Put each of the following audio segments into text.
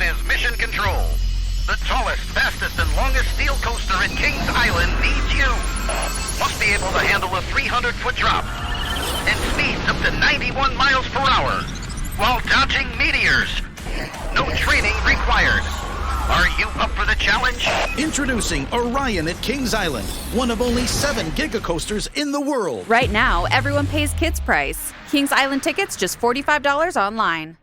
is Mission Control. The tallest, fastest, and longest steel coaster at Kings Island needs you. Must be able to handle a 300-foot drop and speeds up to 91 miles per hour while dodging meteors. No training required. Are you up for the challenge? Introducing Orion at Kings Island, one of only 7 giga-coasters in the world. Right now, everyone pays kids' price. Kings Island tickets just $45 online.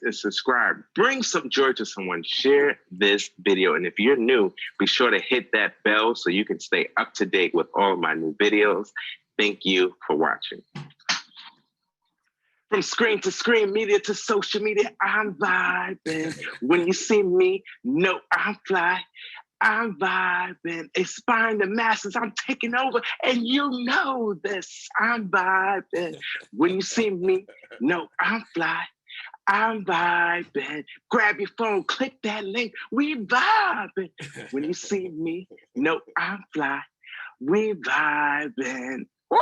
And subscribe. Bring some joy to someone. Share this video. And if you're new, be sure to hit that bell so you can stay up to date with all of my new videos. Thank you for watching. From screen to screen, media to social media, I'm vibing. When you see me, know I'm fly. I'm vibing, inspiring the masses. I'm taking over, and you know this. I'm vibing. When you see me, know I'm fly. I'm vibing. Grab your phone, click that link. We vibing. When you see me, know I'm fly. We vibing. Woo!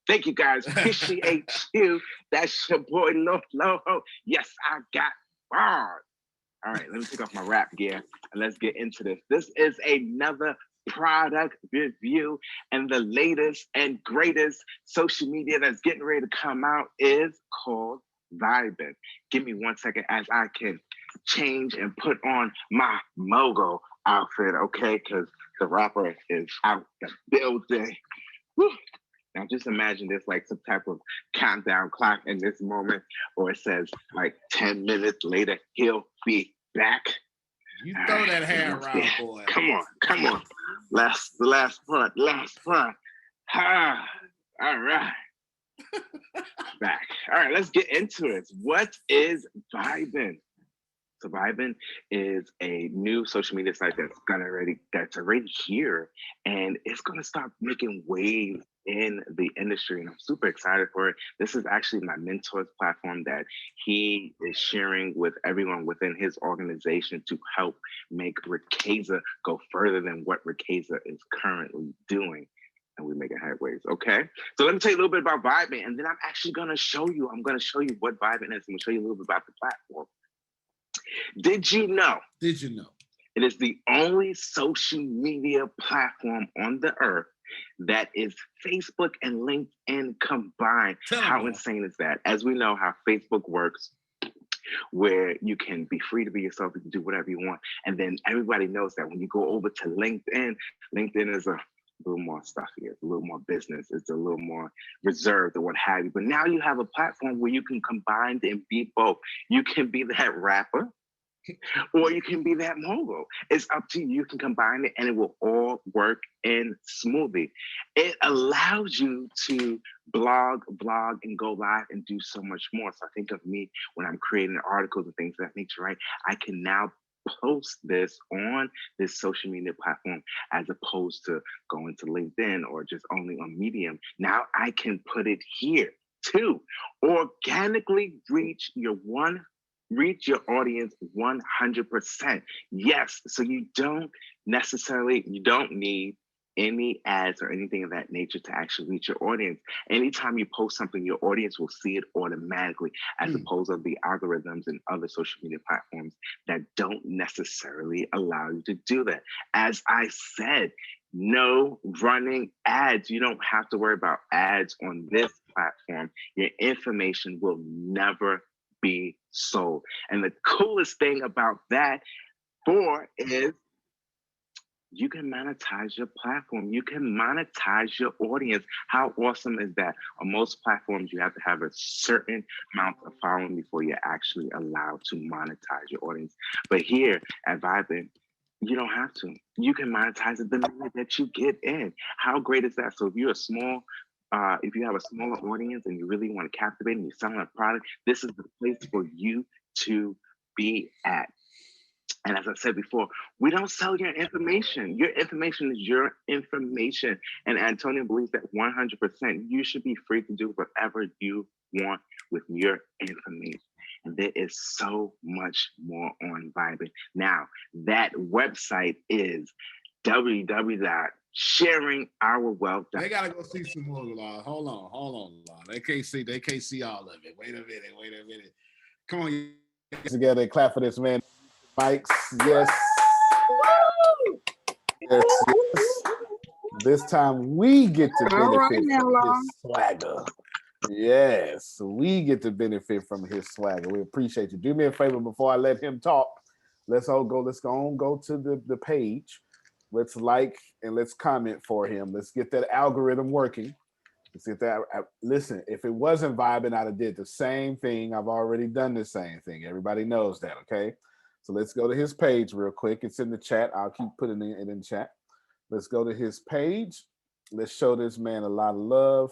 Thank you guys. Appreciate you. That's your boy Loho. Yes, I got bars. All right, let me take off my rap gear and let's get into this. This is another product review, and the latest and greatest social media that's getting ready to come out is called Vibin. Give me 1 second as I can change and put on my Mogo outfit, okay? Because the rapper is out the building. Whew. Now just imagine there's like some type of countdown clock in this moment, or it says like 10 minutes later, he'll be back. You throw that hair around, boy. Come on. Last front. Ah, all right. Back. All right, let's get into it. What is Vibin? So Vibin is a new social media site that's already here, and it's gonna start making waves in the industry, and I'm super excited for it. This is actually my mentor's platform that he is sharing with everyone within his organization to help make Ricasa go further than what Ricasa is currently doing. And we make it headways, okay? So let me tell you a little bit about Vibin, and then I'm actually gonna show you what Vibin is. I'm gonna show you a little bit about the platform. Did you know? It is the only social media platform on the earth that is Facebook and LinkedIn combined. How insane is that? As we know how Facebook works, where you can be free to be yourself, you can do whatever you want. And then everybody knows that when you go over to LinkedIn, LinkedIn is a little more stuffy, it's a little more business, it's a little more reserved or what have you. But now you have a platform where you can combine and be both. You can be that rapper, or you can be that mogul. It's up to you. You can combine it and it will all work in smoothly. It allows you to blog, and go live and do so much more. So I think of me when I'm creating articles and things of that nature, right? I can now post this on this social media platform as opposed to going to LinkedIn or just only on Medium. Now I can put it here to organically reach your audience 100%. Yes, so you don't need any ads or anything of that nature to actually reach your audience. Anytime you post something, your audience will see it automatically, as opposed to the algorithms and other social media platforms that don't necessarily allow you to do that. As I said, no running ads. You don't have to worry about ads on this platform. Your information will never be sold. And the coolest thing about that is you can monetize your platform. You can monetize your audience. How awesome is that? On most platforms, you have to have a certain amount of following before you're actually allowed to monetize your audience. But here at Vibin, you don't have to. You can monetize it the minute that you get in. How great is that? So if you're if you have a smaller audience and you really want to captivate and you're selling a product, this is the place for you to be at. And as I said before, we don't sell your information. Your information is your information. And Antonio believes that 100%, you should be free to do whatever you want with your information. And there is so much more on Vibin. Now, that website is www.vibin, sharing our wealth. They gotta go see some more, Law. Hold on, Law. They can't see all of it. Wait a minute. Come on, you guys together and clap for this man. Mics, yes. Yes. This time we get to benefit from his swagger. Yes, we get to benefit from his swagger. We appreciate you. Do me a favor before I let him talk. Let's go to the page. Let's like and let's comment for him. Let's get that algorithm working. Let's get that. Listen, if it wasn't vibing, I'd have did the same thing. I've already done the same thing. Everybody knows that, okay? So let's go to his page real quick. It's in the chat. I'll keep putting it in the chat. Let's go to his page. Let's show this man a lot of love.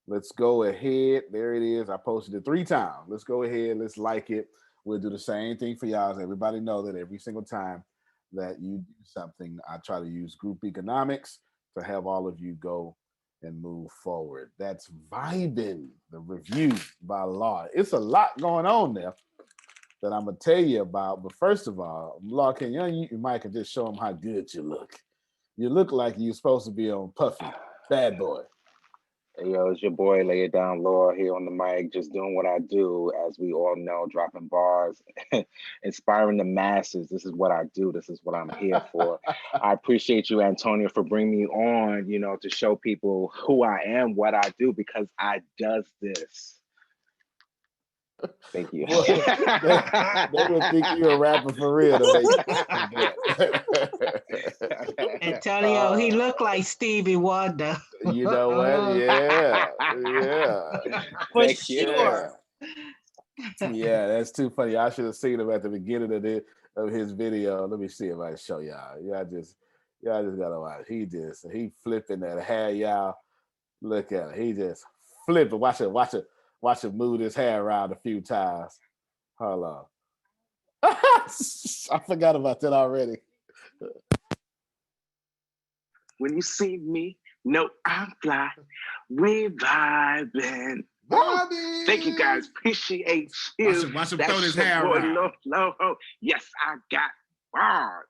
Let's go ahead. There it is. I posted it 3 times. Let's go ahead. Let's like it. We'll do the same thing for y'all. So everybody know that every single time that you do something, I try to use group economics to have all of you go and move forward. That's Vibin, the review by Law. It's a lot going on there that I'm gonna tell you about. But first of all, Law, can you unmute your mic and just show them how good you look? You look like you're supposed to be on Puffy, Bad Boy. Hey, yo, it's your boy, Lay It Down Law, here on the mic, just doing what I do, as we all know, dropping bars, inspiring the masses. This is what I do. This is what I'm here for. I appreciate you, Antonio, for bringing me on, to show people who I am, what I do, because I does this. Thank you. Well, they would think you're a rapper for real. Antonio, he looked like Stevie Wonder. You know what? Yeah. For Thank sure. Yeah, that's too funny. I should have seen him at the beginning of his video. Let me see if I can show y'all. Y'all just gotta watch. He flipping that hair, y'all. Look at it. He just flipping. Watch him move his hair around a few times. Hold on. I forgot about that already. When you see me, know I'm fly. We vibing. Bobby! Thank you guys. Appreciate you. Watch him throw his hair around. Yes, I got bars.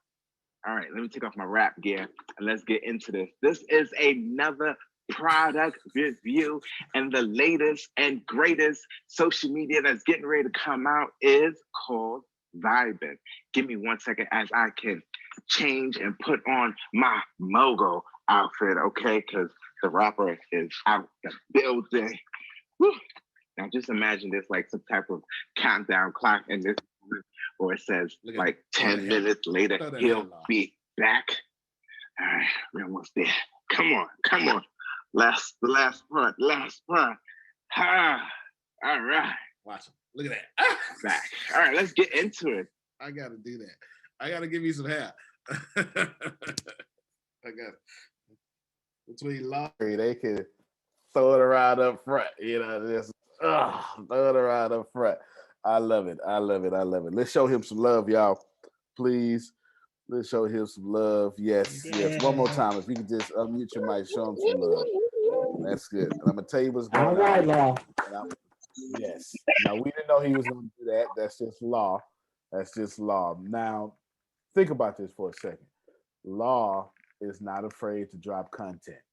All right, let me take off my rap gear and let's get into this. This is another product review, and the latest and greatest social media that's getting ready to come out is called Vibin. Give me 1 second as I can change and put on my Mogo outfit, okay? Because the rapper is out the building. Woo. Now just imagine this like some type of countdown clock in this moment, or it says like 10 minutes later he'll be back. All right, we're almost there. Come on. The last part. All right. Watch him. Look at that. Back. All right, let's get into it. I gotta do that. I gotta give you some hair. I got between Laurie, they can throw it around up front. Just throw it around up front. I love it. Let's show him some love, y'all. Please. Let's show him some love. Yes. One more time. If you can just unmute your mic, show him some love. That's good. And I'm gonna tell you what's going on. All right, Law. Yes. Now we didn't know he was gonna do that. That's just law. Now, think about this for a second. Law is not afraid to drop content,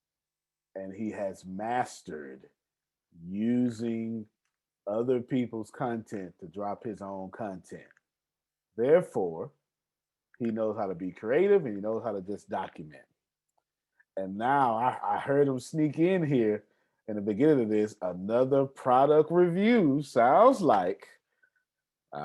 and he has mastered using other people's content to drop his own content. Therefore, he knows how to be creative and he knows how to just document. And now I heard him sneak in here in the beginning of this, another product review. Sounds like he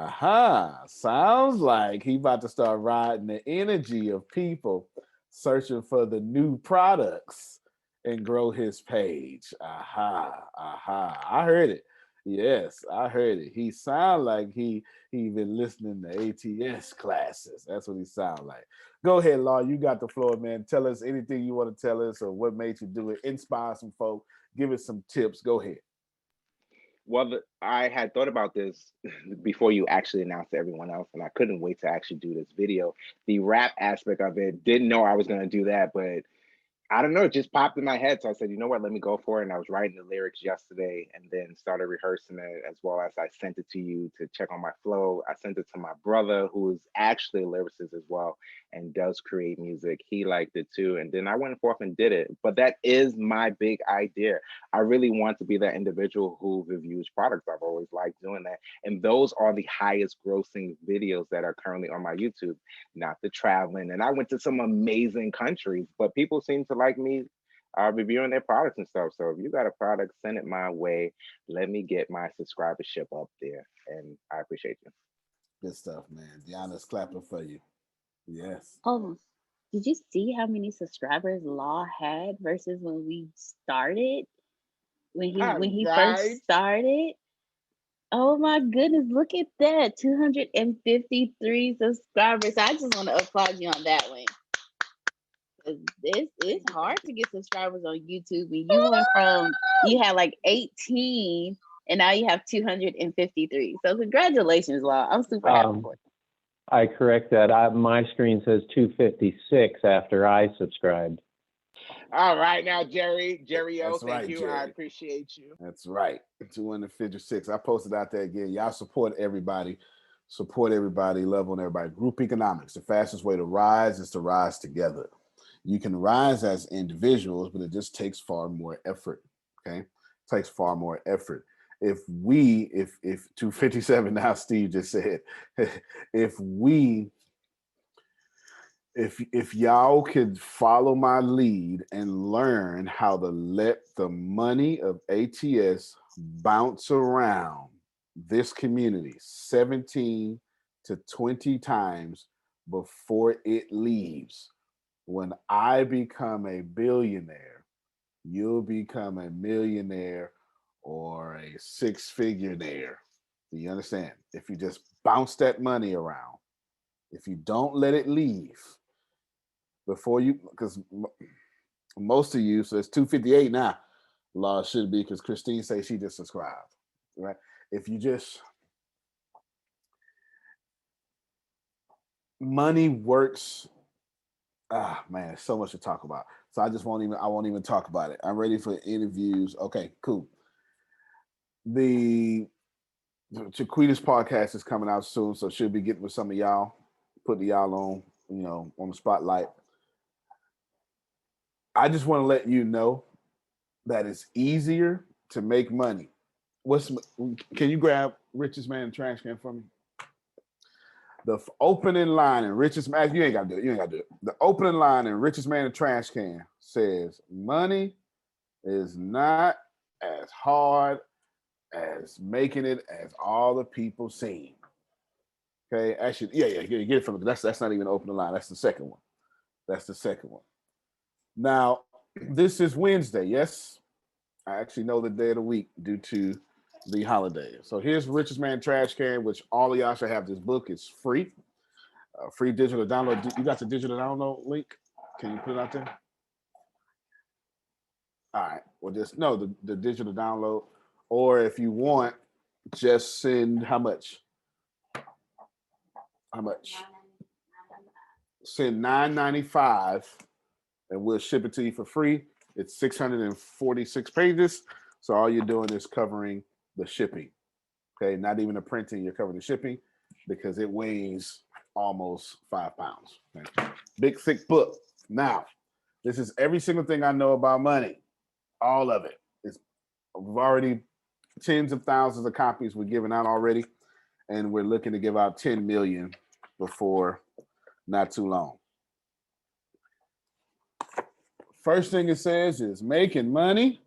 about to start riding the energy of people searching for the new products and grow his page. I heard it. Yes, I heard it. He sound like he been listening to ATS classes. That's what he sound like. Go ahead, Law. You got the floor, man. Tell us anything you want to tell us or what made you do it. Inspire some folk. Give us some tips. Go ahead. Well, I had thought about this before you actually announced to everyone else, and I couldn't wait to actually do this video. The rap aspect of it, didn't know I was going to do that, but I don't know, it just popped in my head. So I said, you know what, let me go for it. And I was writing the lyrics yesterday and then started rehearsing it, as well as I sent it to you to check on my flow. I sent it to my brother, who is actually a lyricist as well and does create music. He liked it too. And then I went forth and did it. But that is my big idea. I really want to be that individual who reviews products. I've always liked doing that. And those are the highest grossing videos that are currently on my YouTube, not the traveling. And I went to some amazing countries, but people seem to like me reviewing their products and stuff. So if you got a product, send it my way. Let me get my subscribership up there. And I appreciate you. Good stuff, man. Deanna's clapping for you. Yes. Oh, did you see how many subscribers Law had versus when we started? When he first started? Oh my goodness, look at that. 253 subscribers. I just want to applaud you on that one. It's hard to get subscribers on YouTube. And you had like 18 and now you have 253. So congratulations, Law. I'm super happy for you. I correct that. My screen says 256 after I subscribed. All right, now, Jerry, That's thank right, you. Jerry. I appreciate you. That's right. 256. I posted out there again. Y'all support everybody. Support everybody. Love on everybody. Group economics. The fastest way to rise is to rise together. You can rise as individuals, but it just takes far more effort. Okay, it takes far more effort. If 257 now, Steve just said, if y'all could follow my lead and learn how to let the money of ATS bounce around this community 17 to 20 times before it leaves. When I become a billionaire, you'll become a millionaire or a six-figure-naire. Do you understand? If you just bounce that money around, if you don't let it leave before you, because most of you, so it's 258 now, Law should be, because Christine says she just subscribed, right? If you just, money works. Man, there's so much to talk about. So I won't even talk about it. I'm ready for interviews. Okay, cool. The Chiquita's podcast is coming out soon, so she'll be getting with some of y'all, putting y'all on, on the spotlight. I just want to let you know that it's easier to make money. Can you grab Richest Man and Trash Can for me? The opening line in Richest Man, you ain't got to do it. You ain't got to do it. The opening line in Richest Man and Trash Can says, "Money is not as hard as making it as all the people seem." Okay, actually, yeah, get it from that's not even the opening line. That's the second one. Now, this is Wednesday. Yes, I actually know the day of the week due to the holiday. So here's Richest Man Trash Can, which all of y'all should have. This book. It's free. Free digital download. You got the digital download link? Can you put it out there? All right. Well, just the digital download. Or if you want, just send how much? Send $9.95 and we'll ship it to you for free. It's 646 pages. So all you're doing is covering the shipping. Okay, not even the printing, you're covering the shipping because it weighs almost 5 pounds. Okay? Big, thick book. Now, this is every single thing I know about money. All of it. We've already tens of thousands of copies we're giving out already, and we're looking to give out 10 million before not too long. First thing it says is making money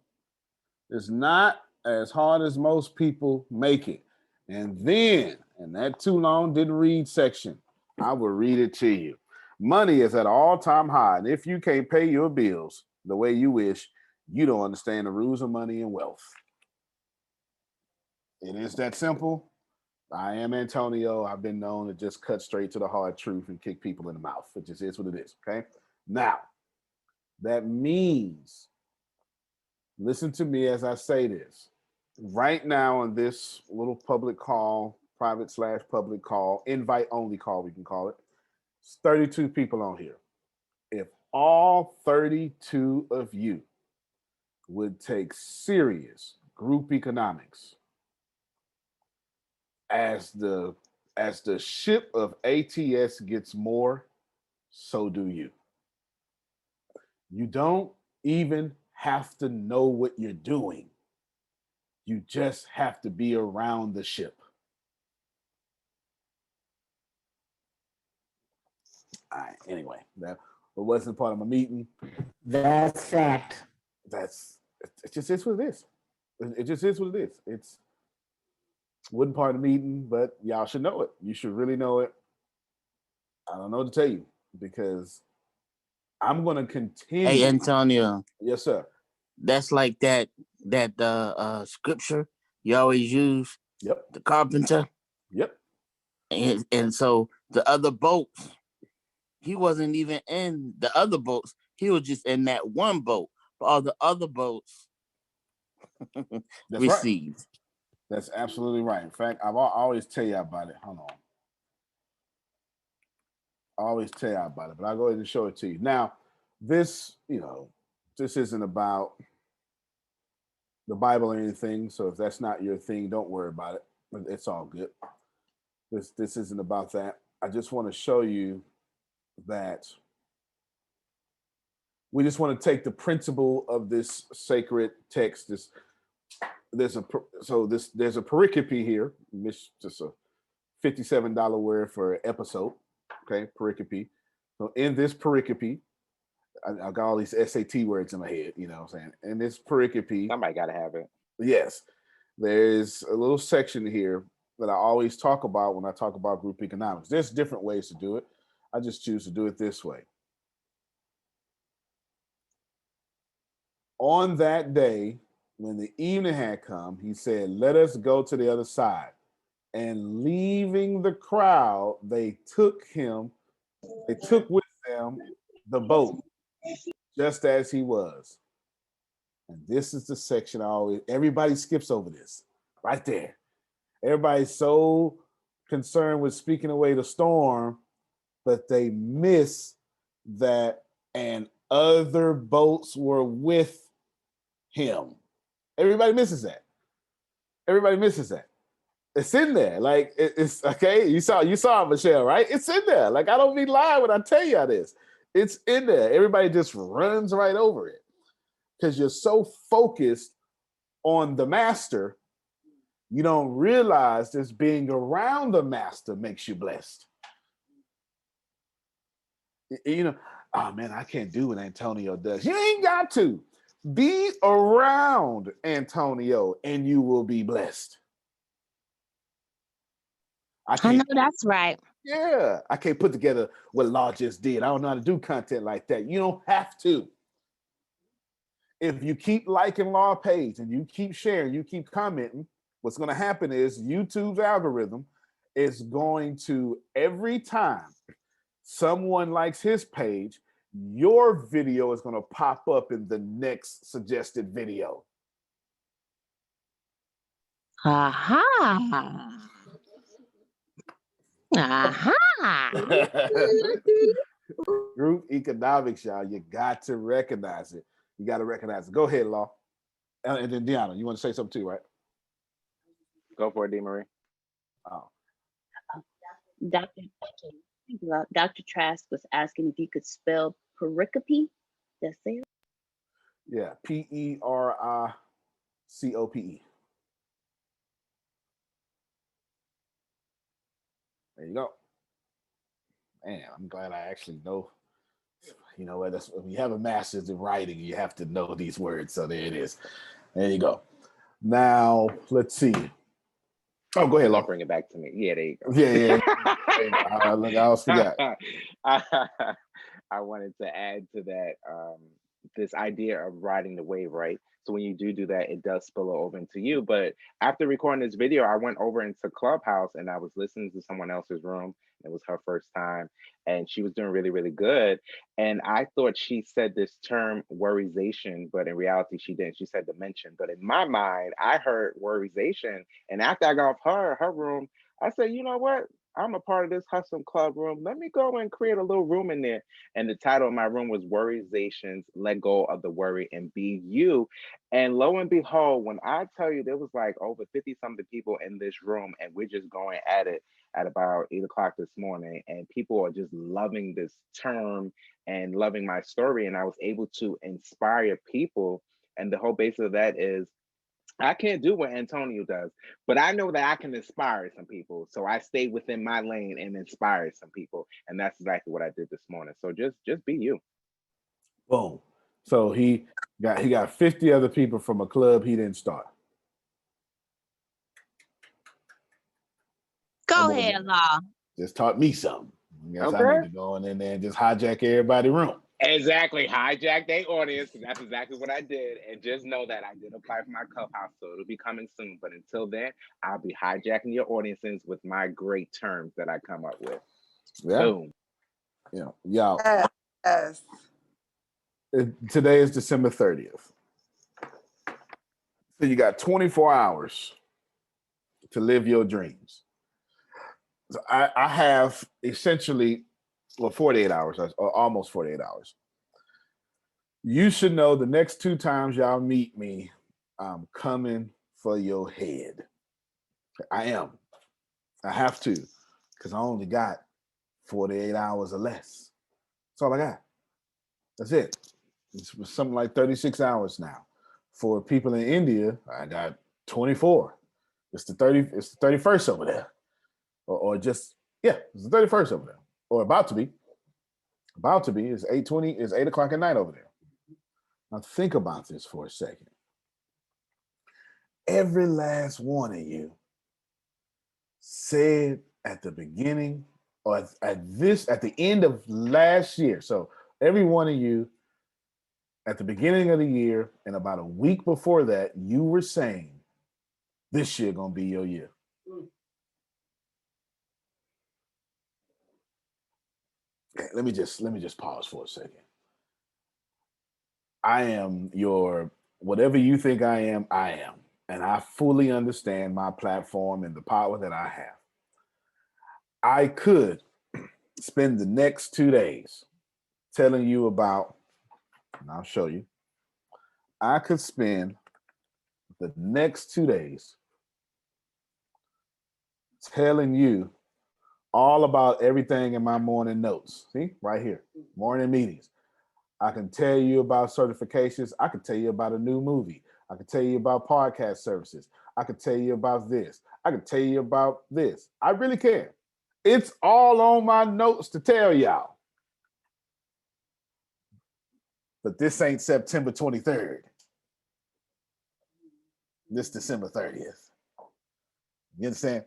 is not as hard as most people make it. And then, in that too long didn't read section, I will read it to you. Money is at an all-time high, and if you can't pay your bills the way you wish, you don't understand the rules of money and wealth. It is that simple. I am Antonio. I've been known to just cut straight to the hard truth and kick people in the mouth. It just is what it is, okay? Now, that means, listen to me as I say this. Right now on this little public call, private/public call, invite only call, we can call it, it's 32 people on here. If all 32 of you would take serious group economics, as the ship of ATS gets more, so do you. You don't even have to know what you're doing. You just have to be around the ship. All right, anyway, that wasn't part of my meeting. That's fact. It just is what it is. It just is what it is. It's wasn't part of the meeting, but y'all should know it. You should really know it. I don't know what to tell you because I'm going to continue. Hey, Antonio. Yes, sir. That's like that scripture you always use. Yep. The carpenter. Yep. And so the other boats, he wasn't even in the other boats. He was just in that one boat. But all the other boats received. Right. That's absolutely right. In fact, I always tell you about it. Hold on. I always tell you about it, but I'll go ahead and show it to you. Now, this isn't about the Bible or anything. So if that's not your thing, don't worry about it. It's all good. This isn't about that. I just want to show you that we just want to take the principle of this sacred text. There's a pericope here. It's just a $57 word for episode. Okay, pericope. So in this pericope, I got all these SAT words in my head. You know what I'm saying? In this pericope, somebody got to have it. Yes, there's a little section here that I always talk about when I talk about group economics. There's different ways to do it. I just choose to do it this way. On that day, when the evening had come, he said, "Let us go to the other side." And leaving the crowd, they took with them the boat, just as he was. And this is the section everybody skips over this right there. Everybody's so concerned with speaking away the storm, but they miss that and other boats were with him. Everybody misses that. Everybody misses that. It's in there. Like it's okay. You saw it, Michelle, right? It's in there. Like I don't be lying when I tell you this. It's in there. Everybody just runs right over it because you're so focused on the master, you don't realize just being around the master makes you blessed. You know, oh man, I can't do what Antonio does. You ain't got to. Be around Antonio and you will be blessed. I know that's right. Yeah, I can't put together what Law just did. I don't know how to do content like that. You don't have to. If you keep liking Law page and you keep sharing, you keep commenting, what's going to happen is YouTube's algorithm is going to, every time someone likes his page, your video is going to pop up in the next suggested video. Aha. Aha. Group economics, y'all. You got to recognize it. You got to recognize it. Go ahead, Law. And then Deanna, you want to say something too, right? Go for it, D. Marie. Oh. Dr. Trask was asking if you could spell pericope. That's it. Yeah, Pericope. There you go. Man, I'm glad I actually know. You know what? That's when you have a master's in writing, you have to know these words. So there it is. There you go. Now let's see. Oh, go ahead, Law. Bring it back to me. Yeah, there you go. Yeah. Look, I always forgot. I wanted to add to that this idea of riding the wave, right? So when you do that, it does spill over into you. But after recording this video, I went over into Clubhouse and I was listening to someone else's room. It was her first time and she was doing really, really good. And I thought she said this term worrization, but in reality, she didn't. She said dimension. But in my mind, I heard worrization. And after I got off her room, I said, you know what? I'm a part of this Hustle Club room. Let me go and create a little room in there. And the title of my room was Worrizations, Let Go of the Worry and Be You. And lo and behold, when I tell you there was like over 50 something people in this room, and we're just going at it at about 8 o'clock this morning, and people are just loving this term and loving my story. And I was able to inspire people. And the whole basis of that is I can't do what Antonio does, but I know that I can inspire some people. So I stay within my lane and inspire some people. And that's exactly what I did this morning. So just be you. Boom. So he got 50 other people from a club he didn't start. Go ahead, Law. Just taught me something. I guess Okay. I need to go in there and just hijack everybody's room. Exactly. Hijack their audience. That's exactly what I did. And just know that I did apply for my clubhouse, so it'll be coming soon. But until then, I'll be hijacking your audiences with my great terms that I come up with. Yeah. Boom. Yeah. Y'all. Yes. Today is December 30th. So you got 24 hours to live your dreams. So I have essentially, 48 hours, or almost 48 hours. You should know the next 2 times y'all meet me, I'm coming for your head. I am. I have to, because I only got 48 hours or less. That's all I got. That's it. It's something like 36 hours now. For people in India, I got 24. It's the 31st over there. Or just, yeah, it's the 31st over there. Or about to be. About to be. It's 8:20, it's 8 o'clock at night over there. Now think about this for a second. Every last one of you said at the beginning, or at the end of last year. So every one of you at the beginning of the year and about a week before that, you were saying this year gonna be your year. Okay, let me just pause for a second. I am your whatever you think I am, and I fully understand my platform and the power that I have. I could spend the next 2 days telling you about, and I'll show you. I could spend the next 2 days telling you all about everything in my morning notes. See, right here, morning meetings. I can tell you about certifications. I can tell you about a new movie. I can tell you about podcast services. I can tell you about this. I can tell you about this. I really can. It's all on my notes to tell y'all. But this ain't September 23rd. This December 30th. You understand?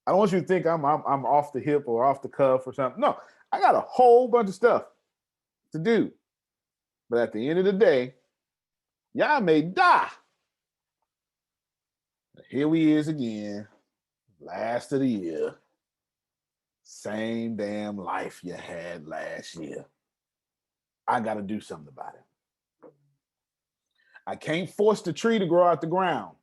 I don't want you to think I'm off the hip or off the cuff or something. No, I got a whole bunch of stuff to do. But at the end of the day, y'all may die. Here we is again, last of the year. Same damn life you had last year. I got to do something about it. I can't force the tree to grow out the ground,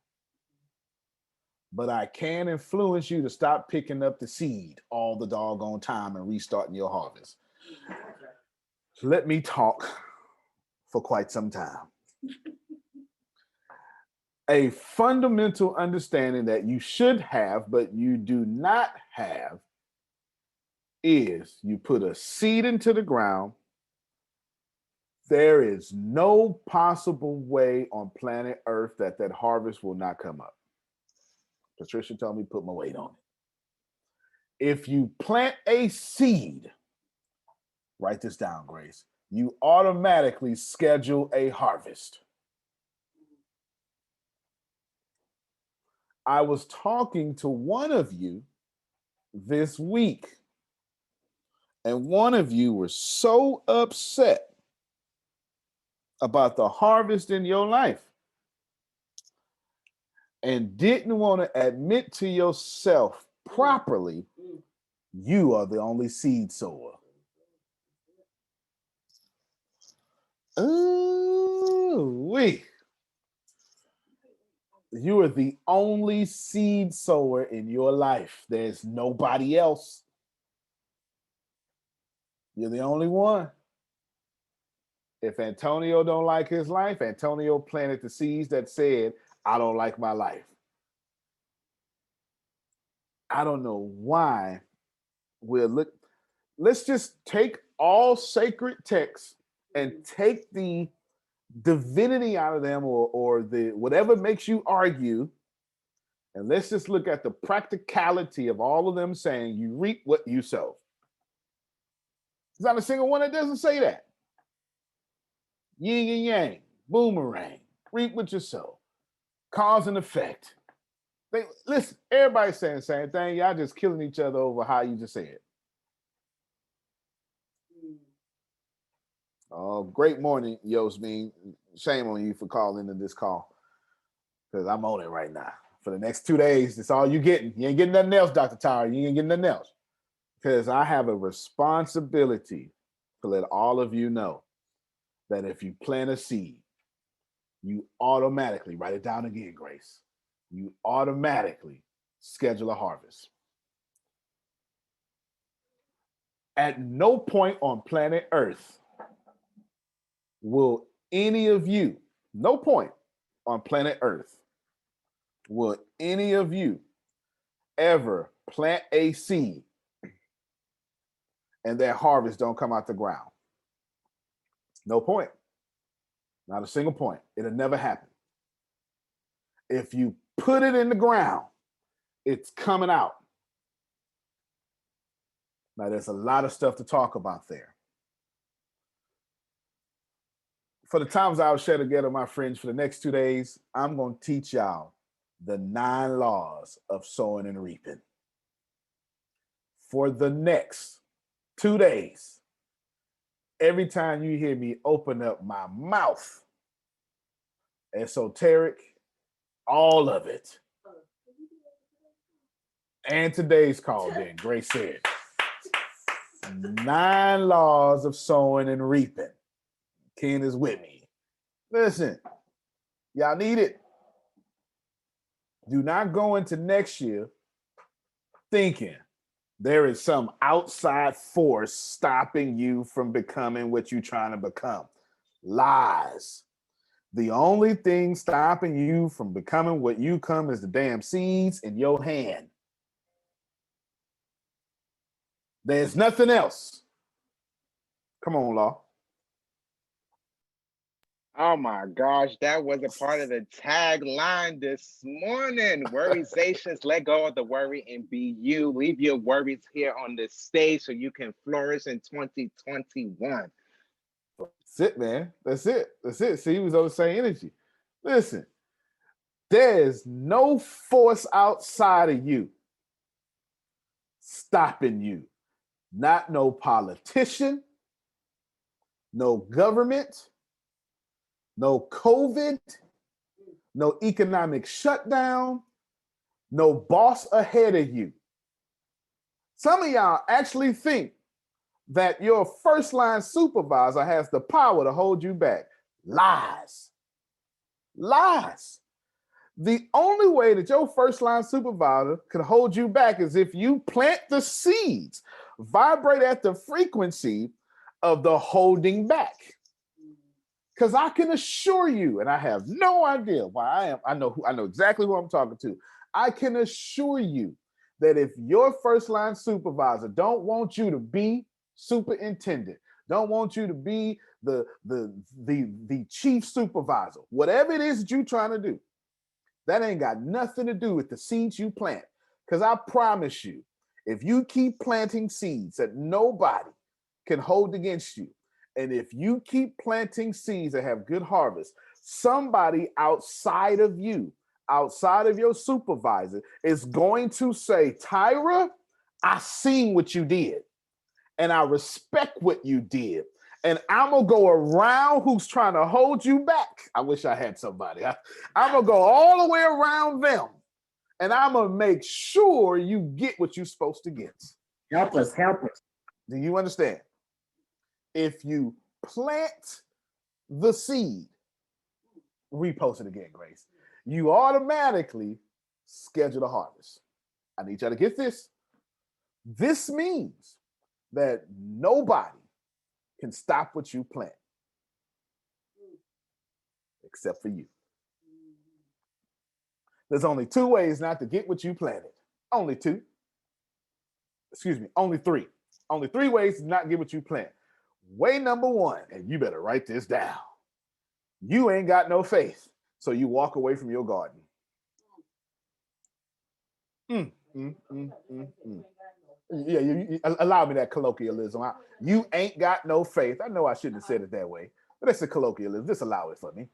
but I can influence you to stop picking up the seed all the doggone time and restarting your harvest. Let me talk for quite some time. A fundamental understanding that you should have, but you do not have, is you put a seed into the ground. There is no possible way on planet Earth that harvest will not come up. Patricia told me to put my weight on it. If you plant a seed, write this down, Grace, you automatically schedule a harvest. I was talking to one of you this week, and one of you was so upset about the harvest in your life and didn't want to admit to yourself properly you are the only seed sower. Ooh, wee. You are the only seed sower in your life. There's nobody else. You're the only one. If Antonio don't like his life, Antonio planted the seeds that said, I don't like my life. I don't know why let's just take all sacred texts and take the divinity out of them or the whatever makes you argue, and let's just look at the practicality of all of them saying you reap what you sow. There's not a single one that doesn't say that. Yin and yang, boomerang, reap what you sow, cause and effect. Listen, everybody's saying the same thing. Y'all just killing each other over how you just said. Oh, great morning, Yosmin. Shame on you for calling into this call because I'm on it right now. For the next 2 days, that's all you getting. You ain't getting nothing else, Dr. Tyra. You ain't getting nothing else because I have a responsibility to let all of you know that if you plant a seed, you automatically, write it down again, Grace, you automatically schedule a harvest. At no point on planet Earth will any of you, no point on planet Earth, will any of you ever plant a seed and that harvest don't come out the ground? No point. Not a single point. It'll never happen. If you put it in the ground, it's coming out. Now, there's a lot of stuff to talk about there. For the times I'll share together, my friends, for the next 2 days, I'm going to teach y'all the 9 laws of sowing and reaping. For the next 2 days, every time you hear me open up my mouth, esoteric, all of it. And today's call then, Grace said, 9 laws of sowing and reaping. Ken is with me. Listen, y'all need it. Do not go into next year thinking there is some outside force stopping you from becoming what you're trying to become. Lies. The only thing stopping you from becoming what you come is the damn seeds in your hand. There's nothing else. Come on, Law. Oh my gosh, that was a part of the tagline this morning. Worryzations, let go of the worry and be you. Leave your worries here on the stage so you can flourish in 2021. That's it, man. That's it. That's it. See, he was on the same energy. Listen, there's no force outside of you stopping you. Not no politician, no government, no COVID, no economic shutdown, no boss ahead of you. Some of y'all actually think that your first line supervisor has the power to hold you back. Lies. Lies. The only way that your first line supervisor can hold you back is if you plant the seeds, vibrate at the frequency of the holding back. Because I can assure you, and I have no idea why I know exactly who I'm talking to. I can assure you that if your first line supervisor don't want you to be superintendent, don't want you to be the chief supervisor, whatever it is that you're trying to do, that ain't got nothing to do with the seeds you plant. Because I promise you, if you keep planting seeds that nobody can hold against you, and if you keep planting seeds that have good harvest, somebody outside of you, outside of your supervisor, is going to say, Tyra, I seen what you did, and I respect what you did. And I'm going to go around who's trying to hold you back. I wish I had somebody. I'm going to go all the way around them. And I'm going to make sure you get what you're supposed to get. Help us, help us. Do you understand? If you plant the seed, repost it again, Grace. you automatically schedule the harvest. I need y'all to get this. This means that nobody can stop what you plant except for you. There's only 2 ways not to get what you planted. Only 2. Excuse me, only 3. Only 3 ways to not get what you plant. Way number 1, and you better write this down. You ain't got no faith, so you walk away from your garden. Yeah, you allow me that colloquialism. You ain't got no faith. I know I shouldn't have said it that way, but it's a colloquialism. Just allow it for me.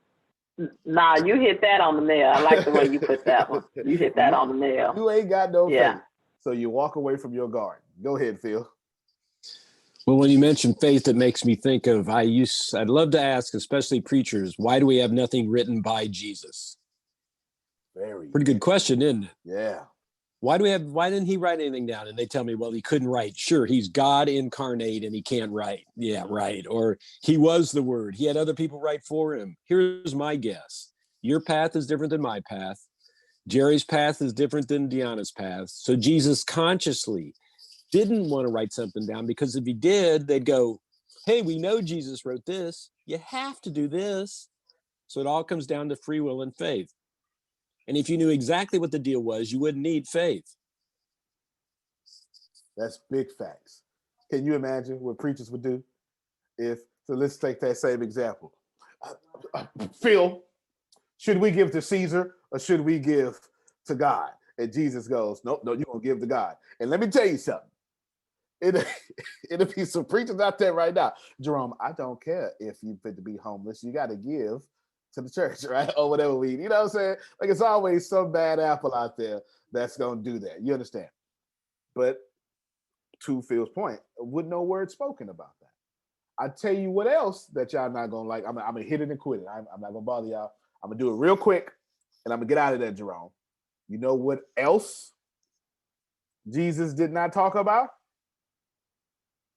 Nah, you hit that on the nail. I like the way you put that one. You hit that on the nail. You ain't got no faith, so you walk away from your garden. Go ahead, Phil. Well, when you mention faith, it makes me think of I'd love to ask, especially preachers, why do we have nothing written by Jesus? Pretty good question, isn't it? Yeah. Why didn't he write anything down? And they tell me, well, he couldn't write. Sure, he's God incarnate and he can't write. Yeah, right. Or he was the word. He had other people write for him. Here's my guess. Your path is different than my path. Jerry's path is different than Deanna's path. So Jesus consciously didn't want to write something down, because if he did, they'd go, hey, we know Jesus wrote this. You have to do this. So it all comes down to free will and faith. And if you knew exactly what the deal was, you wouldn't need faith. That's big facts. Can you imagine what preachers would do? So let's take that same example. Phil, should we give to Caesar or should we give to God? And Jesus goes, nope, no, you're going to give to God. And let me tell you something. It'll be some preachers out there right now. Jerome, I don't care if you fit to be homeless. You got to give to the church, right? Or whatever you know what I'm saying? Like, it's always some bad apple out there that's going to do that. You understand? But to Phil's point, with no word spoken about that. I tell you what else that y'all not going to like. I'm going to hit it and quit it. I'm not going to bother y'all. I'm going to do it real quick and I'm going to get out of there, Jerome. You know what else Jesus did not talk about?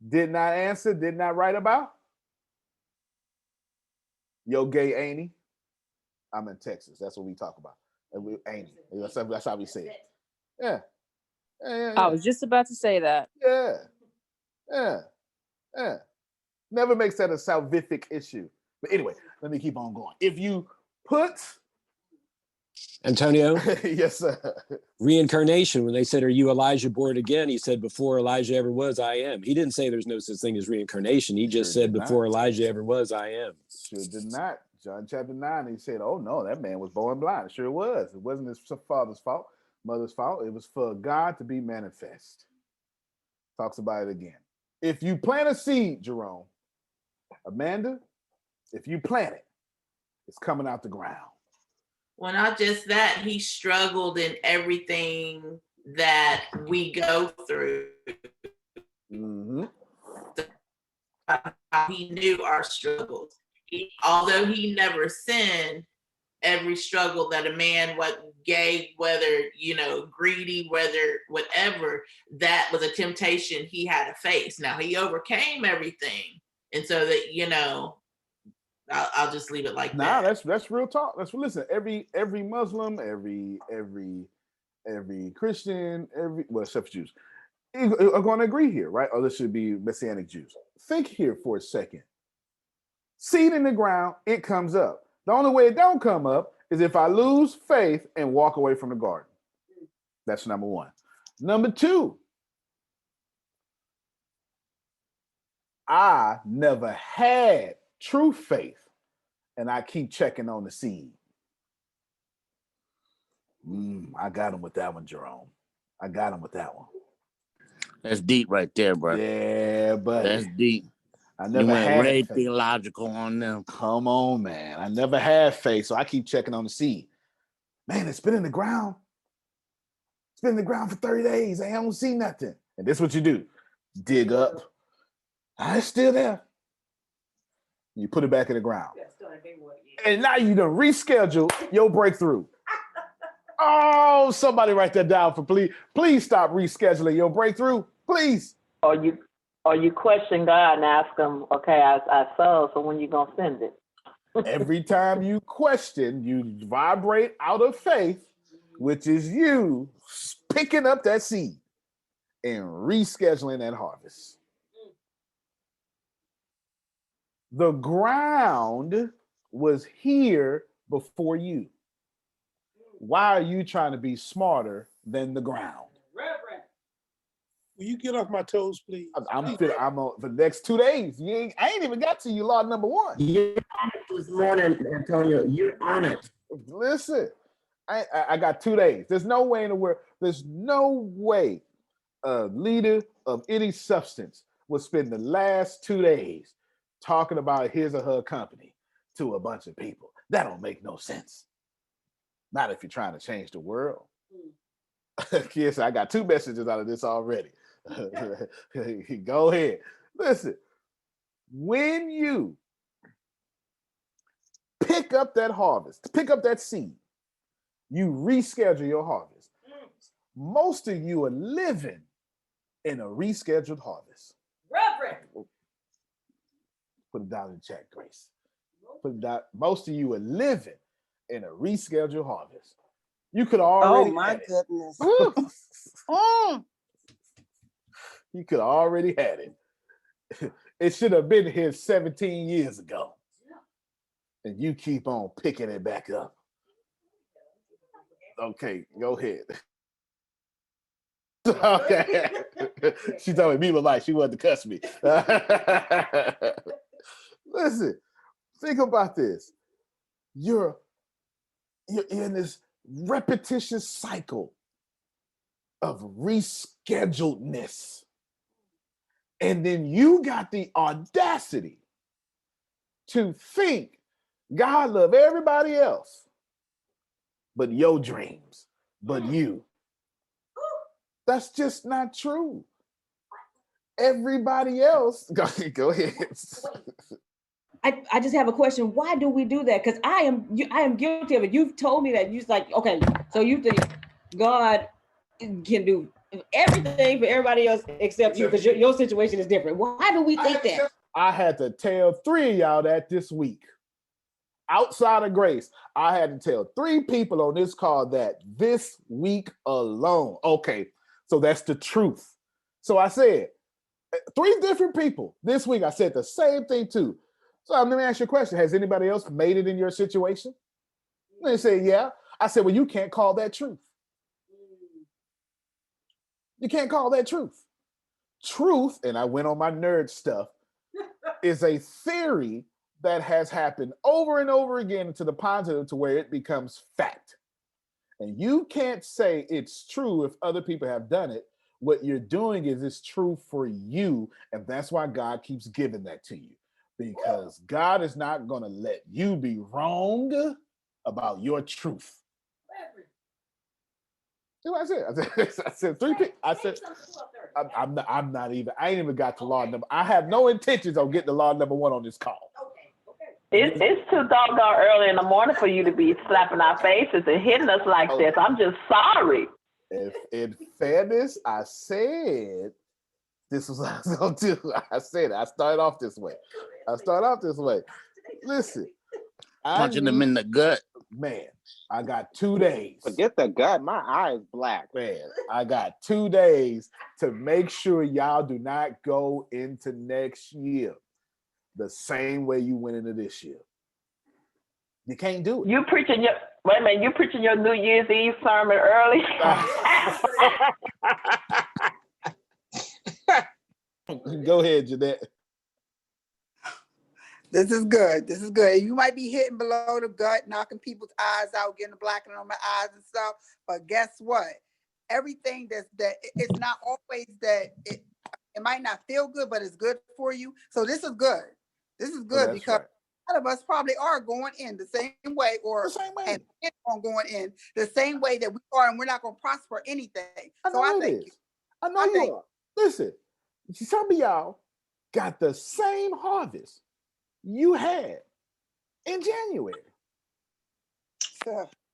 Did not answer, did not write about? Yo, gay ain't he? I'm in Texas. That's what we talk about. And we ain't he. That's how we say it. Yeah. I was just about to say that. Yeah. Never makes that a salvific issue. But anyway, let me keep on going. If you put Antonio? Yes, sir. Reincarnation, when they said, are you Elijah born again? He said, before Elijah ever was, I am. He didn't say there's no such thing as reincarnation. He just said, before Elijah ever was, I am. Sure did not. John chapter 9, he said, oh no, that man was born blind. It sure was. It wasn't his father's fault, mother's fault. It was for God to be manifest. Talks about it again. If you plant a seed, Jerome, Amanda, if you plant it, it's coming out the ground. Well, not just that, he struggled in everything that we go through. Mm-hmm. He knew our struggles. Although he never sinned, every struggle that a man, gay, whether, greedy, whether whatever, that was a temptation he had to face. Now, he overcame everything. And so that, I'll just leave it like that. Nah, that's real talk. Listen, every Muslim, every Christian, except Jews, are going to agree here, right? Or this should be Messianic Jews. Think here for a second. Seed in the ground, it comes up. The only way it don't come up is if I lose faith and walk away from the garden. That's number one. Number two, I never had true faith, and I keep checking on the seed. I got him with that one, Jerome. I got him with that one. That's deep right there, bro. Yeah, buddy. That's deep. I never went had way faith. Theological on them. Come on, man. I never had faith, so I keep checking on the seed. Man, it's been in the ground. It's been in the ground for 30 days. I haven't seen nothing. And this is what you do. Dig up. It's still there. You put it back in the ground. And now you done reschedule your breakthrough. Oh, somebody write that down for please. Please stop rescheduling your breakthrough. Please. Or you question God and ask him, okay, I sold, so when you gonna send it? Every time you question, you vibrate out of faith, which is you picking up that seed and rescheduling that harvest. The ground was here before you. Why are you trying to be smarter than the ground? Reverend, will you get off my toes, please? I'm on for the next 2 days. I ain't even got to you, law number one. You're on it this morning, Antonio. You're on it. Listen, I got 2 days. There's no way in the world. There's no way a leader of any substance would spend the last 2 days talking about his or her company to a bunch of people. That don't make no sense. Not if you're trying to change the world. Yes, I got 2 messages out of this already. Go ahead. Listen, when you pick up that harvest, pick up that seed, you reschedule your harvest. Most of you are living in a rescheduled harvest. Reverend. Put it down in the chat, Grace. Put it down. Most of you are living in a rescheduled harvest. You could already. Oh my goodness. You could already had it. It should have been here 17 years ago. And you keep on picking it back up. Okay, go ahead. Okay. She told me like she wanted to cuss me. Listen, think about this. You're in this repetitious cycle of rescheduledness. And then you got the audacity to think God love everybody else but your dreams, but you. That's just not true. Everybody else, go ahead. I just have a question. Why do we do that? Because I am guilty of it. You've told me that. You're like, okay, so you think God can do everything for everybody else except you, because your situation is different. Why do we think that? I had to tell 3 of y'all that this week. Outside of Grace, I had to tell 3 people on this call that this week alone. Okay, so that's the truth. So I said, 3 different people this week, I said the same thing too. So let me ask you a question. Has anybody else made it in your situation? And they say, yeah. I said, well, you can't call that truth. You can't call that truth. Truth, and I went on my nerd stuff, is a theory that has happened over and over again to the positive to where it becomes fact. And you can't say it's true if other people have done it. What you're doing is it's true for you, and that's why God keeps giving that to you. Because God is not going to let you be wrong about your truth. See what I said? I said 3 people. I said I'm not even. I ain't even got to law number. I have no intentions of getting to law number 1 on this call. It's too doggone early in the morning for you to be slapping our faces and hitting us like this. I'm just sorry. If in fairness, I said this was what I was gonna do. I said it. I started off this way. Listen, Punching them in the gut. Man, I got 2 days. Forget the gut. My eye is black. Man, I got 2 days to make sure y'all do not go into next year the same way you went into this year. You can't do it. You preaching your New Year's Eve sermon early? Go ahead, Jeanette. This is good. This is good. You might be hitting below the gut, knocking people's eyes out, getting the blackening on my eyes and stuff. But guess what? Everything it's not always that it might not feel good, but it's good for you. So this is good. This is good because a lot of us probably are going in the same way, or and on going in the same way that we are, and we're not going to prosper anything. I thank you. I know you are. Listen, some of y'all got the same harvest you had in January.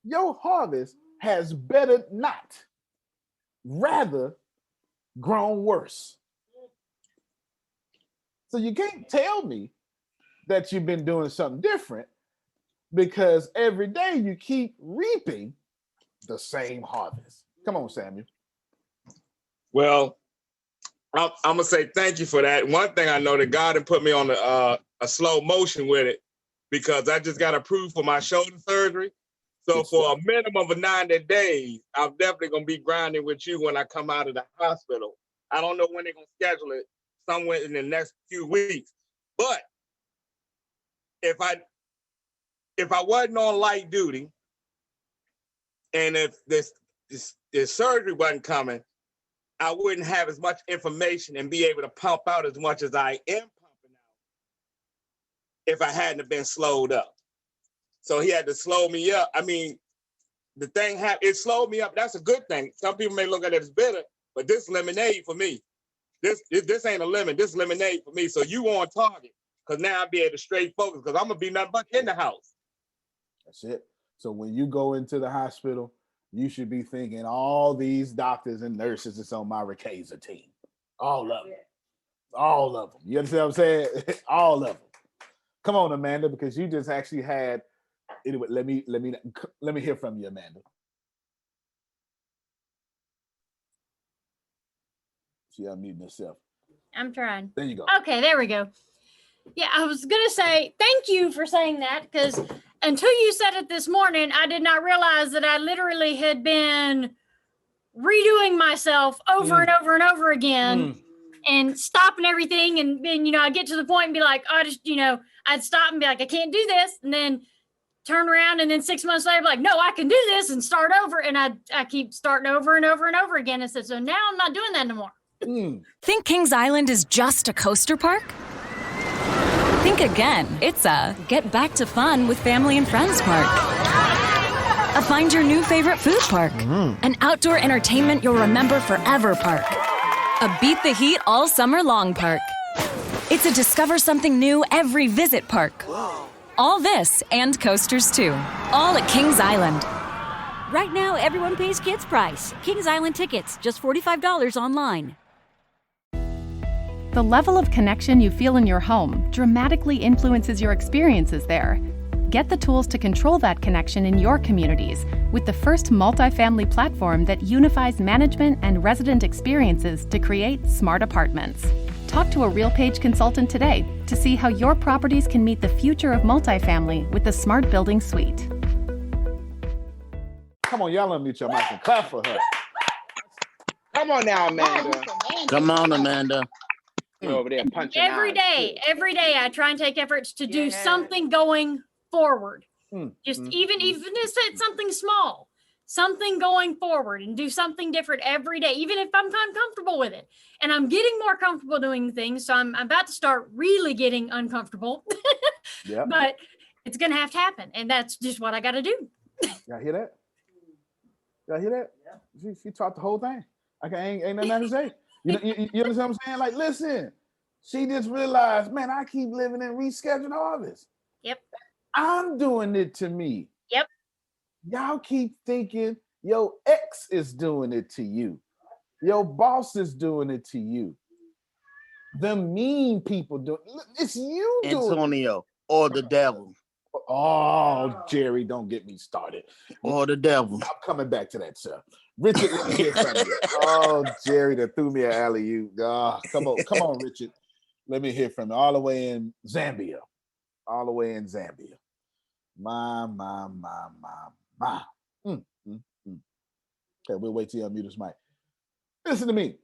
Your harvest has better not, rather grown worse. So you can't tell me that you've been doing something different because every day you keep reaping the same harvest. Come on, Samuel. Well, I'm gonna say thank you for that. One thing I know that God had put me on a slow motion with it because I just got approved for my shoulder surgery. So for a minimum of 90 days, I'm definitely gonna be grinding with you when I come out of the hospital. I don't know when they're gonna schedule it, somewhere in the next few weeks. But if I wasn't on light duty, and if this surgery wasn't coming, I wouldn't have as much information and be able to pump out as much as I am pumping out if I hadn't been slowed up. So he had to slow me up. I mean, the thing happened, it slowed me up. That's a good thing. Some people may look at it as bitter, but this lemonade for me. This ain't a lemon, this lemonade for me. So you on target, because now I'll be able to straight focus, because I'm gonna be nothing but in the house. That's it. So when you go into the hospital, you should be thinking all these doctors and nurses that's on my Ricasa team. All of them. All of them. You understand what I'm saying? All of them. Come on, Amanda, because you just actually had. Anyway, let me hear from you, Amanda. She unmuted herself. I'm trying. There you go. Okay, there we go. Yeah, I was gonna say thank you for saying that, because until you said it this morning, I did not realize that I literally had been redoing myself over and over and over again and stopping everything. And then, I get to the point and be like, I'd stop and be like, I can't do this. And then turn around, and then 6 months later, be like, no, I can do this, and start over. And I keep starting over and over and over again. And so now I'm not doing that anymore. Think Kings Island is just a coaster park? Think again. It's a get back to fun with family and friends park. A find your new favorite food park. An outdoor entertainment you'll remember forever park. A beat the heat all summer long park. It's a discover something new every visit park. All this and coasters too. All at Kings Island. Right now, everyone pays kids price. Kings Island tickets, just $45 online. The level of connection you feel in your home dramatically influences your experiences there. Get the tools to control that connection in your communities with the first multifamily platform that unifies management and resident experiences to create smart apartments. Talk to a RealPage consultant today to see how your properties can meet the future of multifamily with the Smart Building Suite. Come on, y'all unmute your mic and clap for her. Come on now, Amanda. Come on, Amanda. You're over there punching Every day I try and take efforts to do something going forward. Just even if it's something small, something going forward, and do something different every day, even if I'm uncomfortable with it. And I'm getting more comfortable doing things, so I'm about to start really getting uncomfortable. But it's gonna have to happen, and that's just what I got to do. Y'all hear that? Y'all hear that? Yeah. She taught the whole thing. Ain't nothing to say. You understand what I'm saying? Like, listen, she just realized, man, I keep living in rescheduled harvest. Yep. I'm doing it to me. Yep. Y'all keep thinking your ex is doing it to you. Your boss is doing it to you. The mean people do it. It's you doing it. Antonio, or the devil. Oh, Jerry, don't get me started. Or the devil. I'm coming back to that, sir. Richard, let me hear from you. Oh, Jerry, that threw me an alley-oop. Oh, come on, Richard. Let me hear from you. All the way in Zambia. All the way in Zambia. My. Okay, we'll wait till you unmute his mic. Listen to me.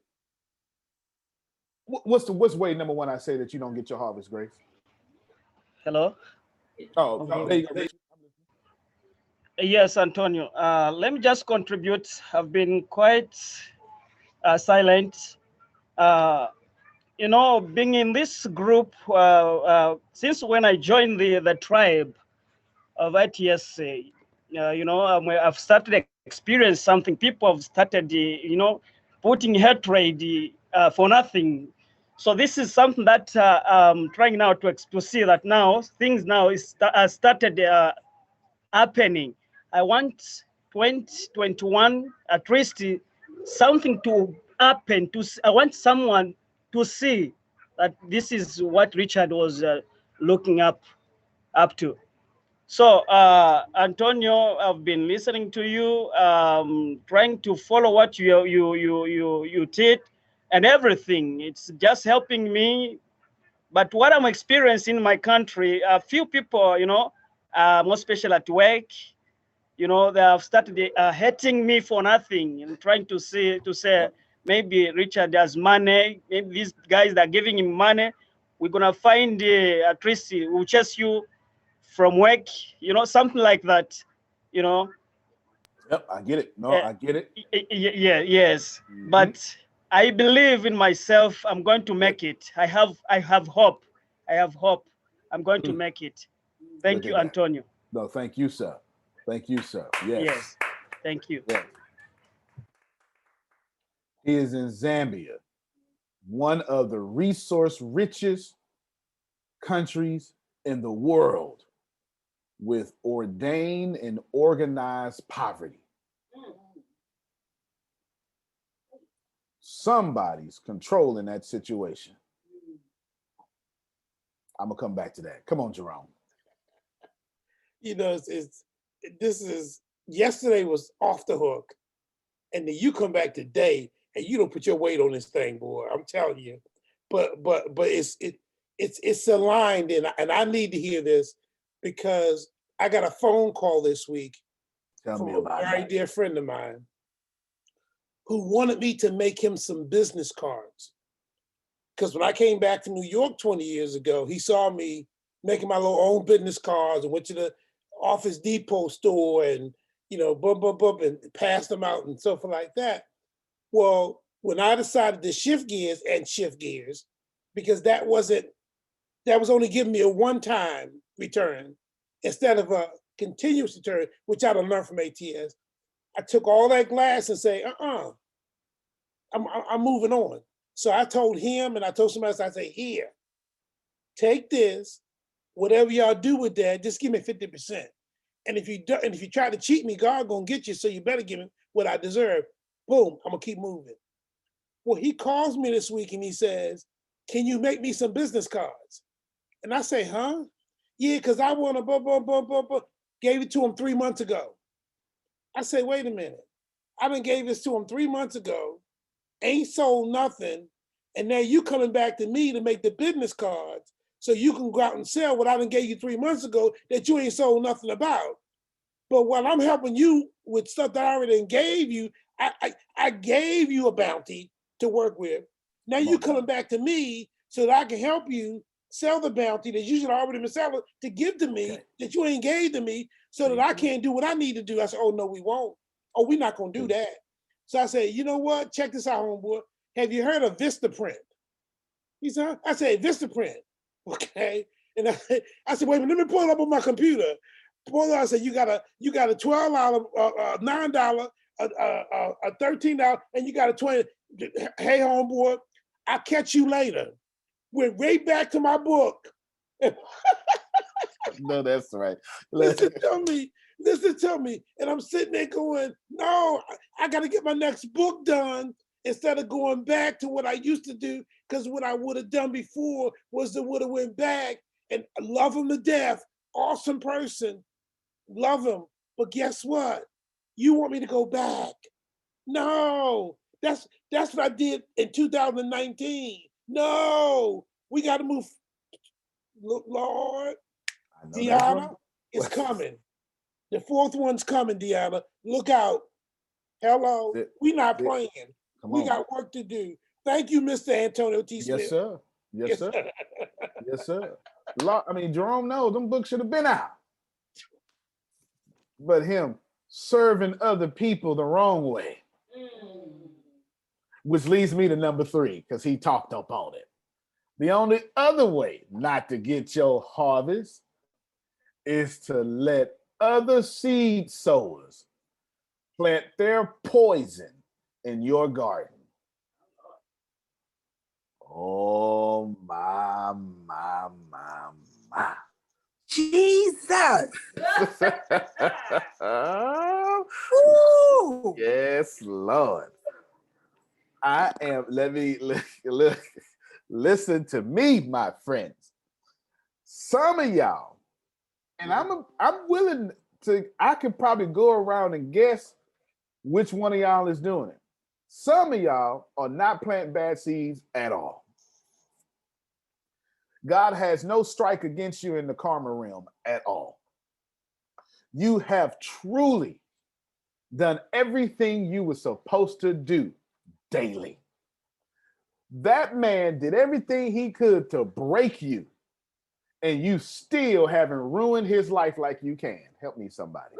What's way number one I say that you don't get your harvest, Grace? Hello? Oh, there you go, Richard. Yes, Antonio. Let me just contribute. I've been quite silent. Being in this group, since when I joined the tribe of ITSA, I've started to experience something. People have started, putting hatred for nothing. So this is something that I'm trying now to see that now things now started happening. I want 2021 at least something to happen. I want someone to see that this is what Richard was looking up to. So, Antonio, I've been listening to you, trying to follow what you did and everything. It's just helping me. But what I'm experiencing in my country, a few people, more especially at work, they have started hating me for nothing and trying to say maybe Richard has money, maybe these guys that are giving him money, we're gonna find at least we'll chase you from work, something like that, Yep, I get it. No, I get it. Yeah, yes. But I believe in myself. I'm going to make it. I have hope. I have hope. I'm going to make it. Thank you, Antonio. No, thank you, sir. Thank you, sir. Yes. Yes. Thank you. Yes. He is in Zambia, one of the resource richest countries in the world with ordained and organized poverty. Somebody's controlling that situation. I'm gonna come back to that. Come on, Jerome. Yesterday was off the hook, and then you come back today and you don't put your weight on this thing, boy. I'm telling you. But it's aligned, and I need to hear this because I got a phone call this week from a very dear friend of mine who wanted me to make him some business cards. Because when I came back to New York 20 years ago, he saw me making my little own business cards and went to the Office Depot store and, and passed them out and stuff like that. Well, when I decided to shift gears, because that was only giving me a one-time return instead of a continuous return, which I learned from ATS. I took all that glass and say, I'm moving on. So I told him and I told somebody else, I say, here, take this, whatever y'all do with that, just give me 50%. And if you try to cheat me, God gonna get you, so you better give me what I deserve. Boom, I'm gonna keep moving. Well, he calls me this week and he says, can you make me some business cards? And I say, huh? Yeah, because I want to blah, blah, blah, blah, blah. Gave it to him 3 months ago. I say, wait a minute. I done gave this to him 3 months ago, ain't sold nothing, and now you coming back to me to make the business cards so you can go out and sell what I done gave you 3 months ago that you ain't sold nothing about. But while I'm helping you with stuff that I already gave you, I gave you a bounty to work with. Now you coming back to me so that I can help you sell the bounty that you should already been selling to give to me that you ain't gave to me so that I can't do what I need to do. I said, oh, no, we won't. Oh, we're not going to do that. So I said, you know what? Check this out, homeboy. Have you heard of Vistaprint? He said, I said, Vistaprint. Okay. And I said, wait a minute, let me pull it up on my computer. Pull it up. I said, you got a $12, $9, a $13, and you got a $20. Hey, homeboy, I'll catch you later. Went right back to my book. No, that's right. Listen to me. And I'm sitting there going, no, I got to get my next book done instead of going back to what I used to do, because what I would have done before was to would have went back and love him to death. Awesome person. Love him. But guess what? You want me to go back? No. That's what I did in 2019. No. We got to move. Look, Lord. Deanna, it's coming. The fourth one's coming, Deanna. Look out. Hello. We're not playing. We got work to do. Thank you, Mr. Antonio T. Smith. Yes, sir. Yes, sir. Yes, sir. I mean, Jerome knows them books should have been out. But him serving other people the wrong way. Which leads me to number 3, because he talked up on it. The only other way not to get your harvest is to let other seed sowers plant their poison in your garden. Oh, my. Jesus. Yes, Lord. I am, listen to me, my friends. Some of y'all And I'm willing to, I could probably go around and guess which one of y'all is doing it. Some of y'all are not planting bad seeds at all. God has no strike against you in the karma realm at all. You have truly done everything you were supposed to do daily. That man did everything he could to break you, and you still haven't ruined his life like you can. Help me, somebody.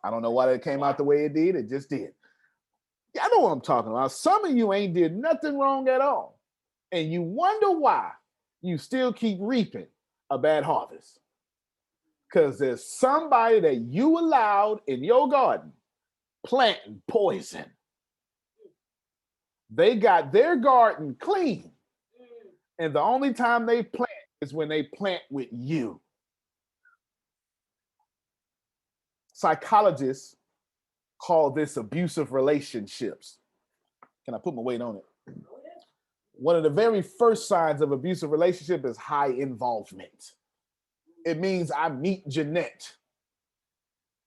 I don't know why that came out the way it did. It just did. Yeah, I know what I'm talking about. Some of you ain't did nothing wrong at all, and you wonder why you still keep reaping a bad harvest. Because there's somebody that you allowed in your garden planting poison. They got their garden clean, and the only time they plant is when they plant with you. Psychologists call this abusive relationships. Can I put my weight on it? One of the very first signs of abusive relationship is high involvement. It means I meet Jeanette,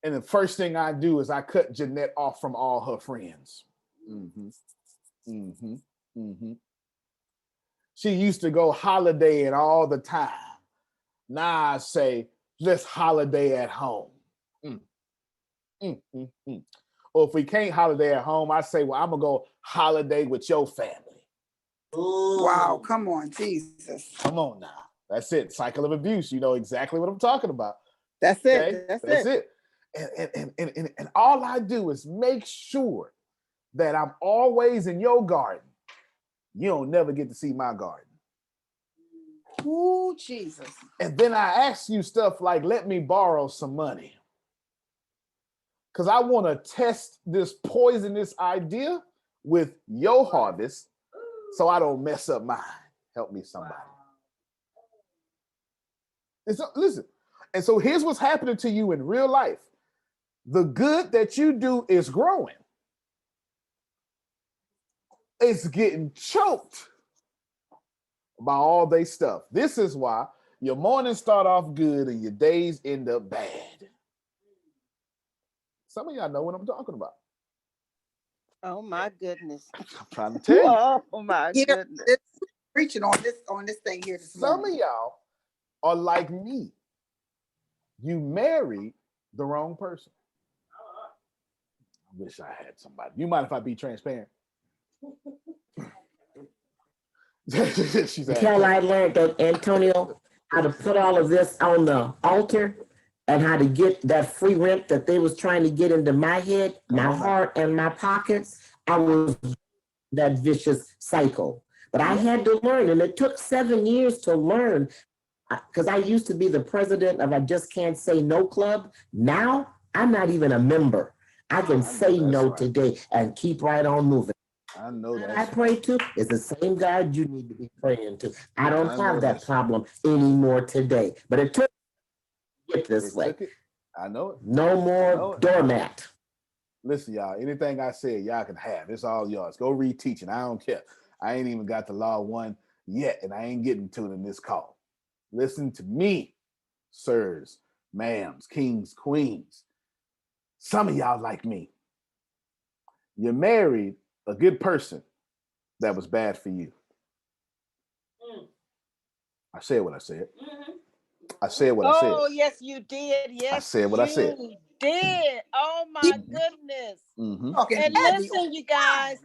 and the first thing I do is I cut Jeanette off from all her friends. She used to go holidaying all the time. Now I say, let's holiday at home. Or if we can't holiday at home, I say, well, I'm gonna go holiday with your family. Wow, come on, Jesus. Come on now. That's it. Cycle of abuse. You know exactly what I'm talking about. That's it. Okay? That's it. And all I do is make sure that I'm always in your garden. You don't never get to see my garden. Ooh, Jesus. And then I ask you stuff like, let me borrow some money. Because I want to test this poisonous idea with your harvest so I don't mess up mine. Help me, somebody. Listen. And so here's what's happening to you in real life. The good that you do is growing. It's getting choked by all they stuff. This is why your mornings start off good and your days end up bad. Some of y'all know what I'm talking about. Oh my goodness. I'm trying to tell you. Oh my Here, goodness. Preaching on this thing here this Some morning. of y'all are like me. You married the wrong person. I wish I had somebody. You mind if I be transparent? Until I learned that, Antonio, how to put all of this on the altar and how to get that free rent that they was trying to get into my head, my heart, and my pockets, I was that vicious cycle. But I had to learn, and it took 7 years to learn, because I used to be the president of I Just Can't Say No Club. Now, I'm not even a member. I can say no today and keep right on moving. I know that. I pray to is the same God you need to be praying to. I don't have that problem anymore today. But it took to get this way. I know it. No more doormat. Listen, y'all, anything I said, y'all can have. It's all yours. Go read teaching. I don't care. I ain't even got the law one yet, and I ain't getting to it in this call. Listen to me, sirs, ma'ams, kings, queens. Some of y'all like me. You married a good person that was bad for you. I said what I said. I said what I said. Oh, yes, you did. Yes, I said what I said. You did. Oh my goodness. Okay, And listen, you guys,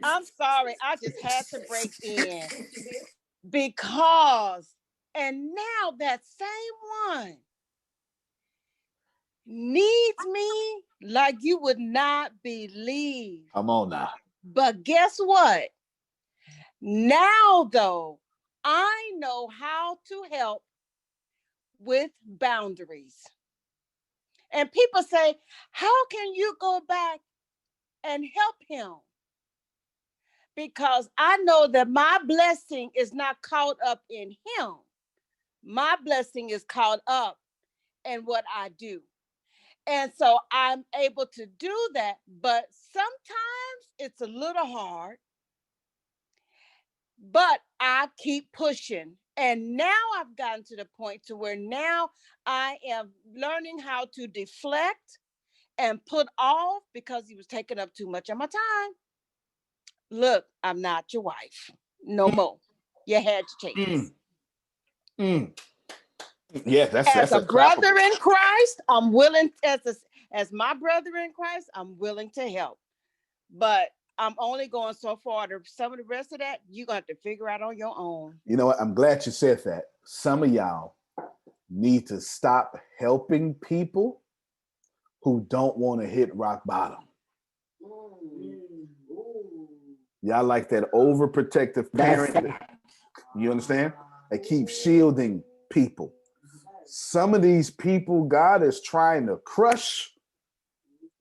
I'm sorry. I just had to break in because, and now that same one needs me like you would not believe. Come on now. But guess what? Now, though, I know how to help with boundaries. And people say, how can you go back and help him? Because I know that my blessing is not caught up in him. My blessing is caught up in what I do. And so I'm able to do that, but sometimes it's a little hard, but I keep pushing And now I've gotten to the point to where now I am learning how to deflect and put off because he was taking up too much of my time. Look, I'm not your wife no more. You had your chance. Yeah, that's As a clappable. brother in Christ, I'm willing as my brother in Christ, I'm willing to help. But I'm only going so far. Some of the rest of that, you're going to have to figure out on your own. You know what? I'm glad you said that. Some of y'all need to stop helping people who don't want to hit rock bottom. Y'all like that overprotective parent. You understand? They keep shielding people. Some of these people God is trying to crush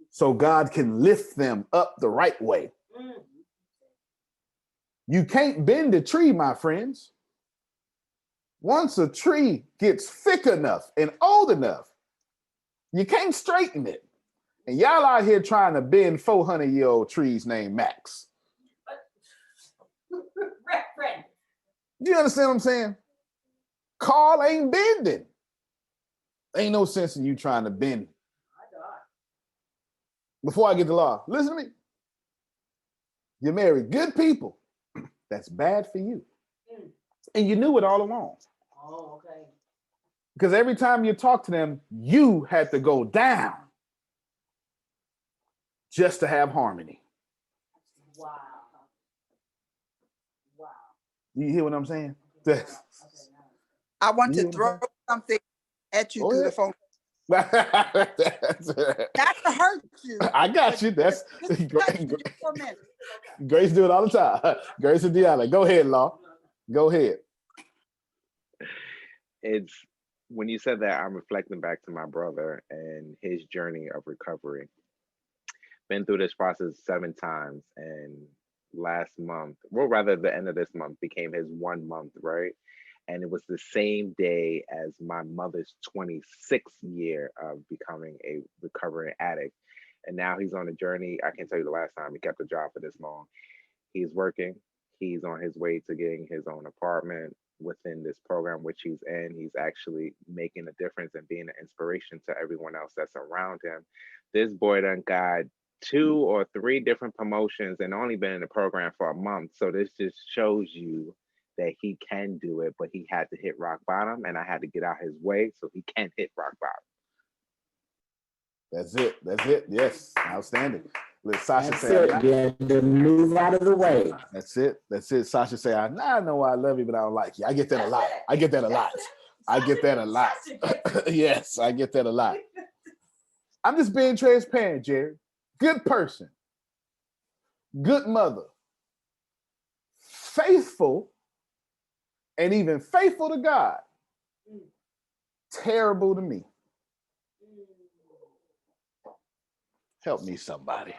so God can lift them up the right way. You can't bend a tree, my friends. Once a tree gets thick enough and old enough, you can't straighten it. And y'all out here trying to bend 400-year-old trees named Max. Do you understand what I'm saying? Carl ain't bending. Ain't no sense in you trying to bend. Before I get to law, listen to me. You marry good people. That's bad for you. And you knew it all along. Oh, okay. Because every time you talk to them, you had to go down just to have harmony. Wow. Wow. You hear what I'm saying? I want to throw something at you through the phone. Not to hurt you. I got you. That's Grace do it all the time. Grace and Deanna. Go ahead, Law. Go ahead. It's when you said that, I'm reflecting back to my brother and his journey of recovery. Been through this process 7 times, and last month, well, rather the end of this month became his 1 month, right? And it was the same day as my mother's 26th year of becoming a recovering addict. And now he's on a journey. I can't tell you the last time he kept a job for this long. He's working. He's on his way to getting his own apartment within this program, which he's in. He's actually making a difference and being an inspiration to everyone else that's around him. This boy done got 2 or 3 different promotions and only been in the program for a month. So this just shows you that he can do it, but he had to hit rock bottom, and I had to get out his way so he can hit rock bottom. That's it. That's it. Yes. Outstanding. Let Sasha That's say, it. You had to move out of the way. That's it. That's it. Sasha say, I know I love you, but I don't like you. I get that a lot. I get that a lot. I get that a lot. Yes, I get that a lot. I'm just being transparent, Jerry. Good person. Good mother. Faithful. And even faithful to God. Terrible to me. Help me, somebody.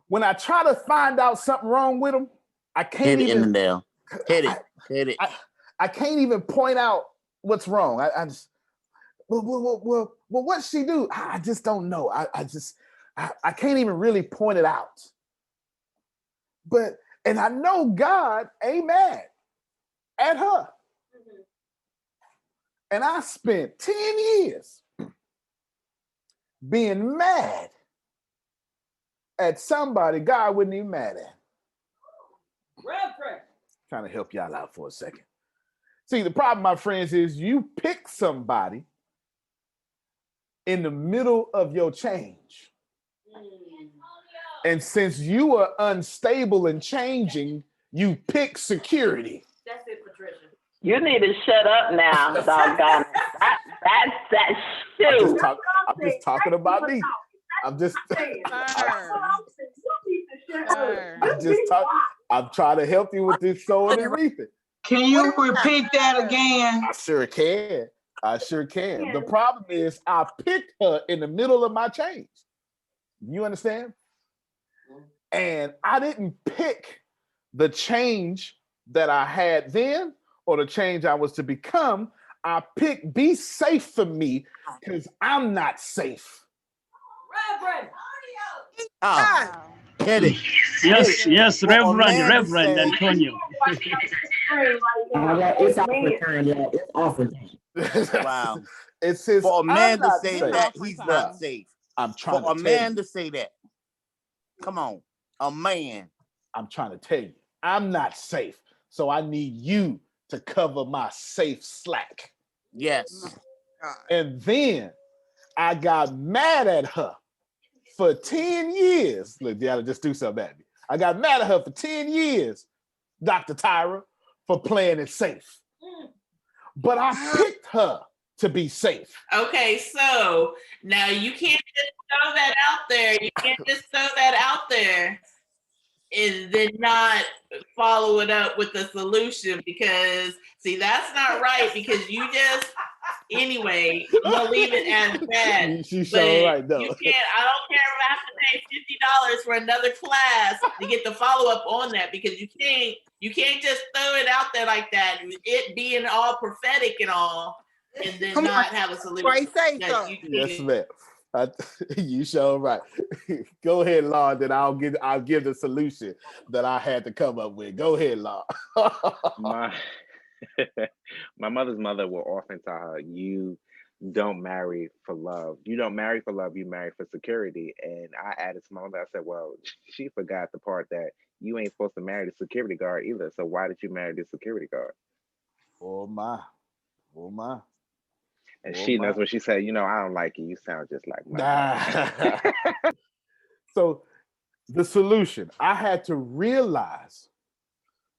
When I try to find out something wrong with them, I can't even. Hit it. I can't even point out what's wrong. I just. Well, what she do? I just don't know. I can't even really point it out. And I know God ain't mad at her. And I spent 10 years being mad at somebody God wasn't even mad at. Trying to help y'all out for a second. See, the problem, my friends, is you pick somebody in the middle of your change. And since you are unstable and changing, you pick security. That's it, Patricia. You need to shut up now, doggone it. That's shoot. I'm just talking about me. I'm trying to help you with this sowing and reaping. Can you repeat that again? I sure can. The problem is I picked her in the middle of my change. You understand? And I didn't pick the change that I had then or the change I was to become. I picked be safe for me because I'm not safe. Reverend. Hit it. Yes, yes, For a Reverend, man to Reverend say- Antonio. It's offer time, y'all. It's offer time. Wow. It says For a man to not say safe. that, he's Bruh, not safe. I'm trying For to a tell man you. to say that. Come on. A man. I'm trying to tell you. I'm not safe. So I need you to cover my safe slack. Yes. And then I got mad at her for 10 years. Look, Deanna, just do something at me. I got mad at her for 10 years, Dr. Tyra, for playing it safe. But I picked her to be safe. Okay, so now you can't just throw that out there. You can't just throw that out there and then not follow it up with a solution, because see, that's not right, because you just anyway, I'm gonna leave it as that. She's But so right though. you can't, I don't care if I have to pay $50 for another class to get the follow-up on that, because you can't just throw it out there like that, it being all prophetic and all, and then Come not on, have a solution. Bray, say that so. you Yes, can't- ma'am. You sure right. Go ahead, Lord. Then I'll give the solution that I had to come up with. Go ahead, Lord. My mother's mother will often tell her, you don't marry for love. You don't marry for love, you marry for security. And I added to my mother, I said, well, she forgot the part that you ain't supposed to marry the security guard either. So why did you marry the security guard? Oh my. And Oh, she my. knows what she said, I don't like you. You sound just like my mother. So the solution, I had to realize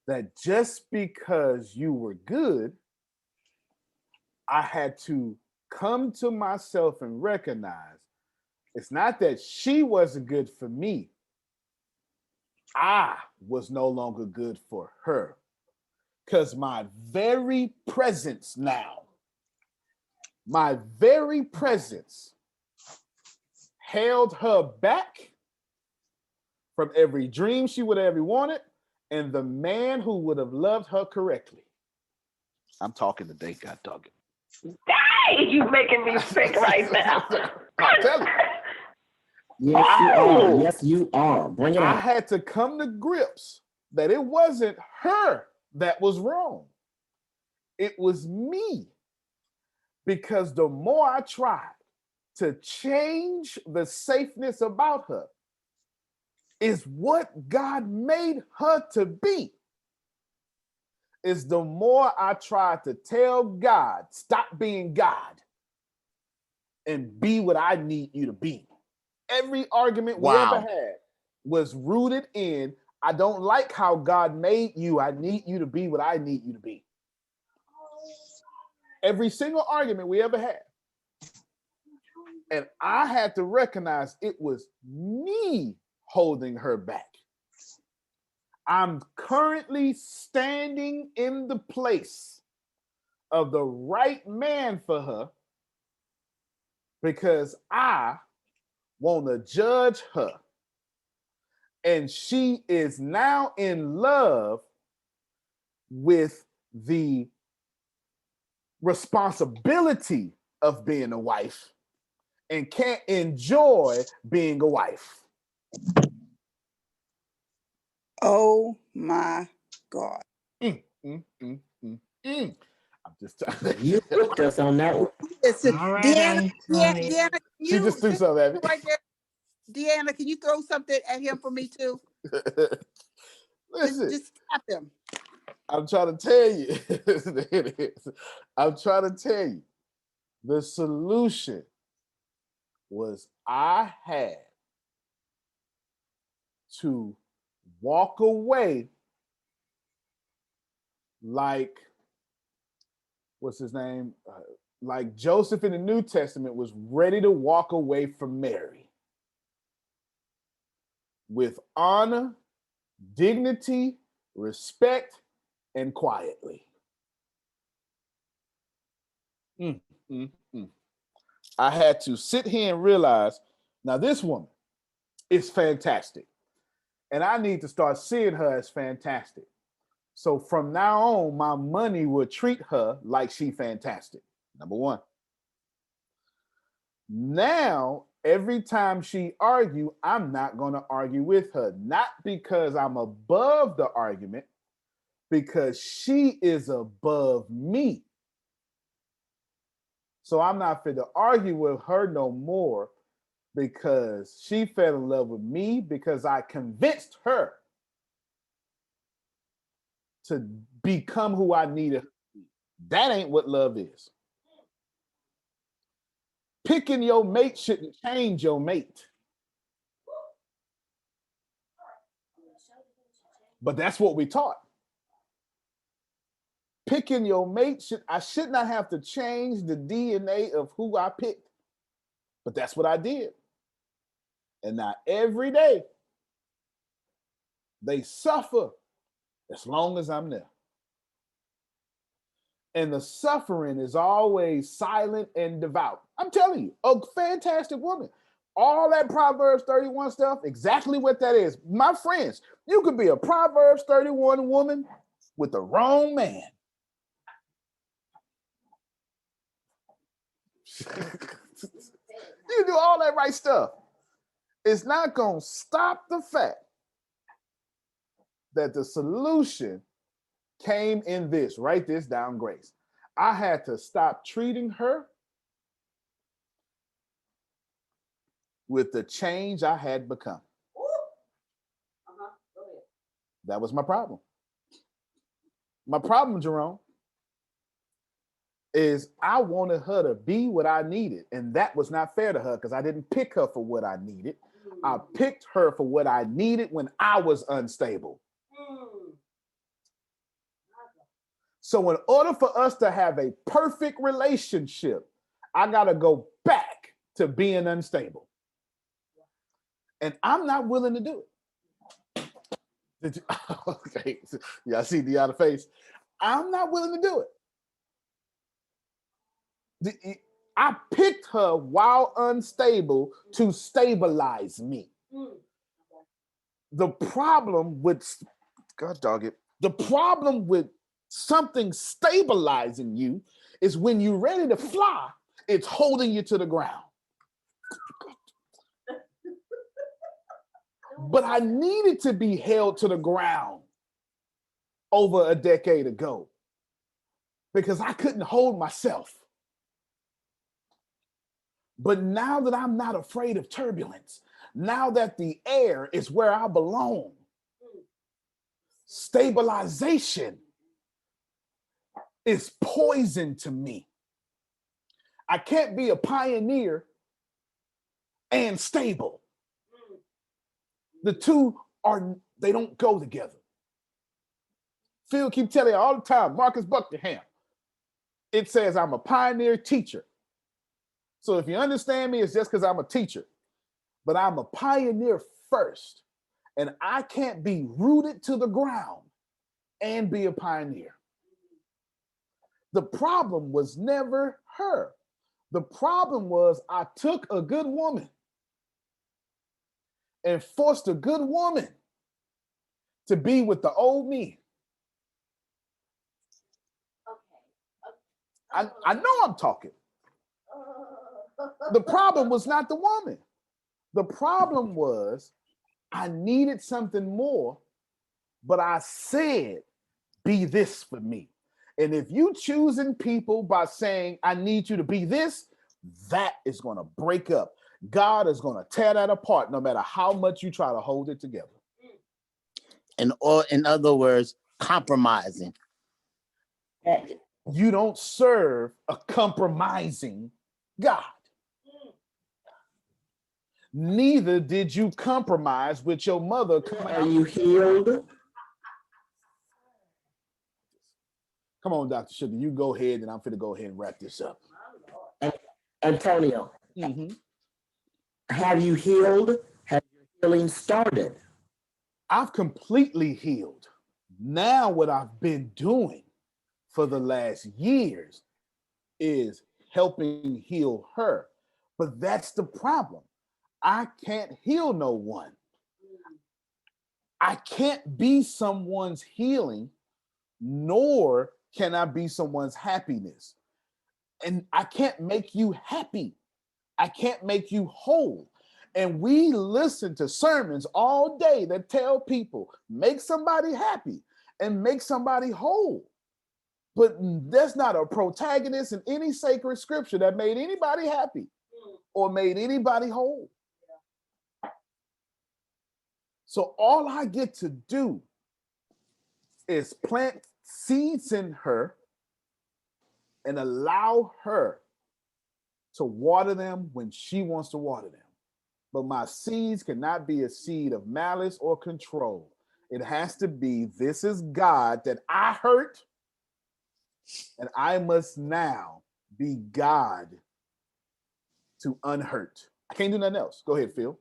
that just because you were good, I had to come to myself and recognize it's not that she wasn't good for me. I was no longer good for her, because my very presence held her back from every dream she would have ever wanted and the man who would have loved her correctly. I'm talking today, God dog it. Dang, you making me sick right now. I'm telling you. Yes, you are. Yes, you are. Bring it I out. had to come to grips that it wasn't her that was wrong. It was me. Because the more I tried to change the safeness about her, is what God made her to be. Is the more I tried to tell God, stop being God and be what I need you to be. Every argument we ever had was rooted in, I don't like how God made you. I need you to be what I need you to be. Every single argument we ever had. And I had to recognize it was me holding her back. I'm currently standing in the place of the right man for her because I want to judge her. And she is now in love with the responsibility of being a wife and can't enjoy being a wife. Oh my God. I'm just telling you. Hooked us on that one. Deanna, she just threw something at me. Right there. Deanna, can you throw something at him for me too? Listen, just tap him. I'm trying to tell you. I'm trying to tell you. The solution was I had to walk away like, what's his name? Like Joseph in the New Testament was ready to walk away from Mary with honor, dignity, respect, and quietly. I had to sit here and realize, now this woman is fantastic. And I need to start seeing her as fantastic. So from now on, my money will treat her like she fantastic. Number one. Now, every time she argue, I'm not going to argue with her. Not because I'm above the argument, because she is above me. So I'm not fit to argue with her no more because she fell in love with me because I convinced her to become who I needed. That ain't what love is. Picking your mate shouldn't change your mate. But that's what we taught. Picking your mate I should not have to change the DNA of who I picked. But that's what I did. And now every day they suffer as long as I'm there. And the suffering is always silent and devout. I'm telling you, a fantastic woman. All that Proverbs 31 stuff, exactly what that is. My friends, you could be a Proverbs 31 woman with the wrong man. You do all that right stuff. It's not going to stop the fact that the solution came in this. Write this down, Grace. I had to stop treating her with the change I had become. That was my problem. My problem, Jerome, is I wanted her to be what I needed. And that was not fair to her because I didn't pick her for what I needed. I picked her for what I needed when I was unstable. So in order for us to have a perfect relationship, I got to go back to being unstable. And I'm not willing to do it. Did you? Okay. Y'all see Deanna's face? I'm not willing to do it. I picked her while unstable to stabilize me. The problem with, God dog it, the problem with something stabilizing you is when you're ready to fly, it's holding you to the ground. But I needed to be held to the ground over a decade ago because I couldn't hold myself. But now that I'm not afraid of turbulence, now that the air is where I belong, stabilization is poison to me. I can't be a pioneer and stable. The two they don't go together. Phil keep telling you all the time, Marcus Buckingham, it says I'm a pioneer teacher. So if you understand me, it's just because I'm a teacher. But I'm a pioneer first. And I can't be rooted to the ground and be a pioneer. The problem was never her. The problem was I took a good woman and forced a good woman to be with the old me. I know I'm talking. The problem was not the woman. The problem was I needed something more, but I said, be this for me. And if you choosing people by saying, I need you to be this, that is going to break up. God is going to tear that apart no matter how much you try to hold it together. Or in other words, compromising. You don't serve a compromising God. Neither did you compromise with your mother. Are you healed? Come on, Dr. Sugar, you go ahead and I'm going to go ahead and wrap this up. Antonio, have you healed? Has your healing started? I've completely healed. Now what I've been doing for the last years is helping heal her. But that's the problem. I can't heal no one. I can't be someone's healing, nor can I be someone's happiness. And I can't make you happy. I can't make you whole. And we listen to sermons all day that tell people, make somebody happy and make somebody whole. But there's not a protagonist in any sacred scripture that made anybody happy or made anybody whole. So all I get to do is plant seeds in her and allow her to water them when she wants to water them. But my seeds cannot be a seed of malice or control. It has to be, this is God that I hurt, and I must now be God to unhurt. I can't do nothing else. Go ahead, Phil.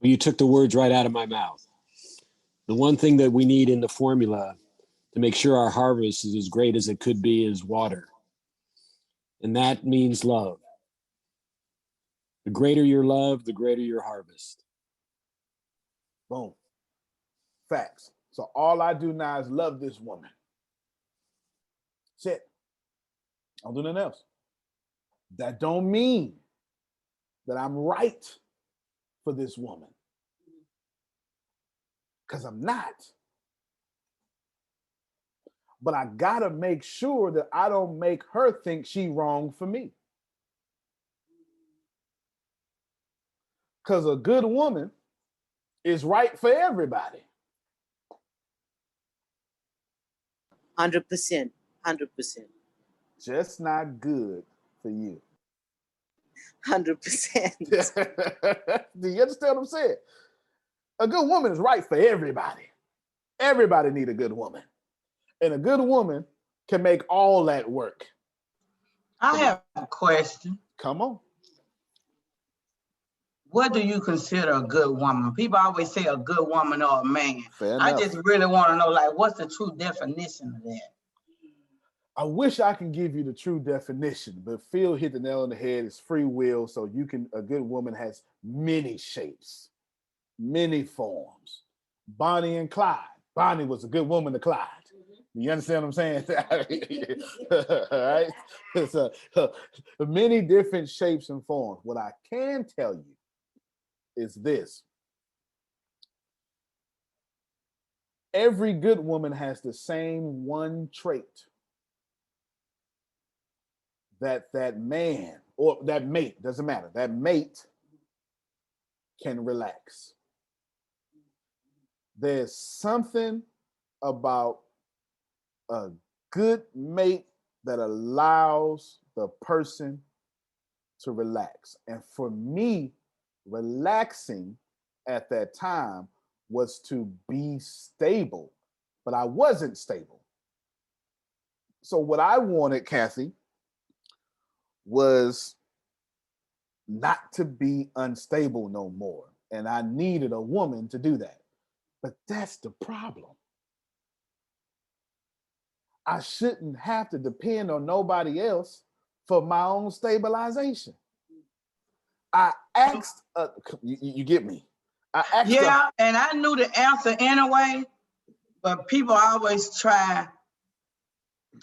Well, you took the words right out of my mouth. The one thing that we need in the formula to make sure our harvest is as great as it could be is water. And that means love. The greater your love, the greater your harvest. Boom. Facts. So all I do now is love this woman. That's it. I don't do nothing else. That don't mean that I'm right for this woman. Because I'm not. But I gotta make sure that I don't make her think she wrong for me. Because a good woman is right for everybody. 100%. 100%. Just not good for you. 100%. Do you understand what I'm saying? A good woman is right for everybody. Everybody need a good woman. And a good woman can make all that work. I have a question. Come on. What do you consider a good woman? People always say a good woman or a man. Fair I enough. just really want to know, like, what's the true definition of that? I wish I can give you the true definition, but Phil hit the nail on the head. It's free will, so you can. A good woman has many shapes, many forms. Bonnie and Clyde. Bonnie was a good woman to Clyde. You understand what I'm saying? All right. So, many different shapes and forms. What I can tell you is this. Every good woman has the same one trait that man or that mate, doesn't matter, that mate can relax. There's something about a good mate that allows the person to relax. And for me, relaxing at that time was to be stable, but I wasn't stable. So what I wanted, Kathy, was not to be unstable no more. And I needed a woman to do that. But that's the problem. I shouldn't have to depend on nobody else for my own stabilization. I asked, you get me? I asked. Yeah, and I knew the answer anyway, but people always try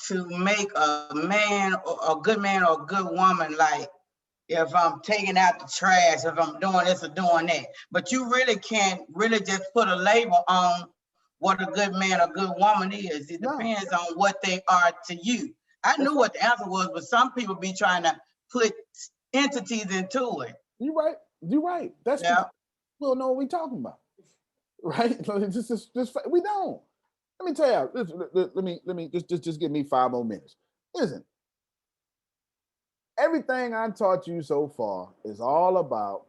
to make a man, or a good man or a good woman, like if I'm taking out the trash, if I'm doing this or doing that. But you really can't really just put a label on what a good man or good woman is. It depends on what they are to you. I knew what the answer was, but some people be trying to put entities into it. You're right. You're right. That's we don't know what we're talking about, right? Just we don't. Let me tell you. Let me just give me 5 more minutes. Listen. Everything I taught you so far is all about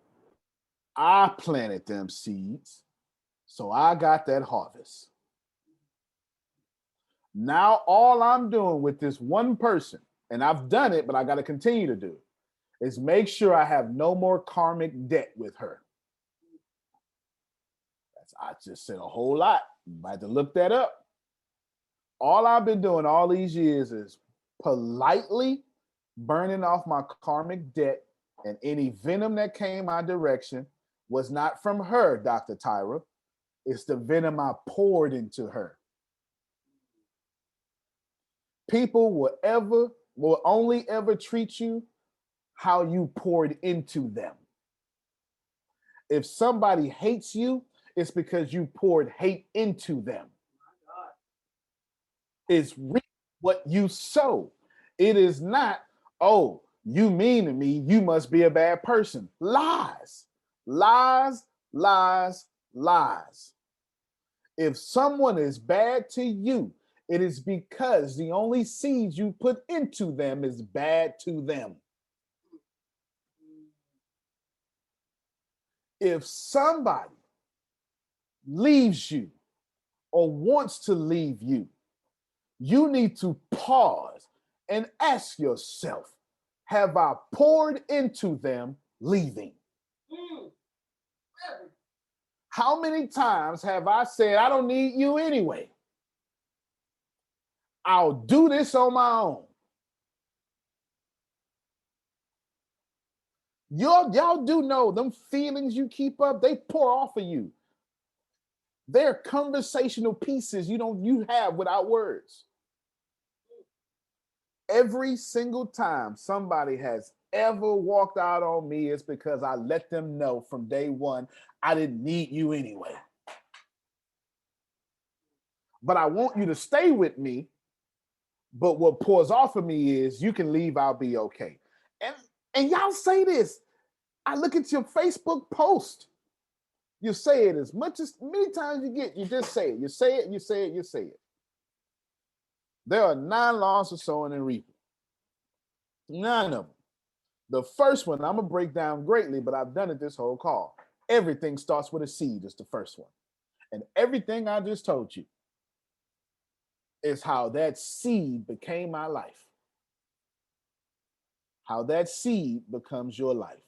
I planted them seeds, so I got that harvest. Now all I'm doing with this one person, and I've done it, but I got to continue to do it, is make sure I have no more karmic debt with her. I just said a whole lot. You might have to look that up. All I've been doing all these years is politely burning off my karmic debt, and any venom that came my direction was not from her, Dr. Tyra. It's the venom I poured into her. People will only ever treat you how you poured into them. If somebody hates you, it's because you poured hate into them. It's what you sow. It is not, oh, you mean to me, you must be a bad person. Lies, lies, lies, lies. If someone is bad to you, it is because the only seeds you put into them is bad to them. If somebody leaves you or wants to leave you, you need to pause and ask yourself, have I poured into them leaving? How many times have I said, I don't need you anyway? I'll do this on my own. Y'all do know them feelings you keep up, they pour off of you. They're conversational pieces you have without words. Every single time somebody has ever walked out on me, it's because I let them know from day one, I didn't need you anyway. But I want you to stay with me. But what pours off of me is, you can leave, I'll be okay. And y'all say this. I look at your Facebook post. You say it as many times you just say it. You say it, you say it, you say it. There are 9 laws of sowing and reaping. 9 of them. The first one I'm gonna break down greatly, but I've done it this whole call. Everything starts with a seed is the first one. And everything I just told you is how that seed became my life. How that seed becomes your life.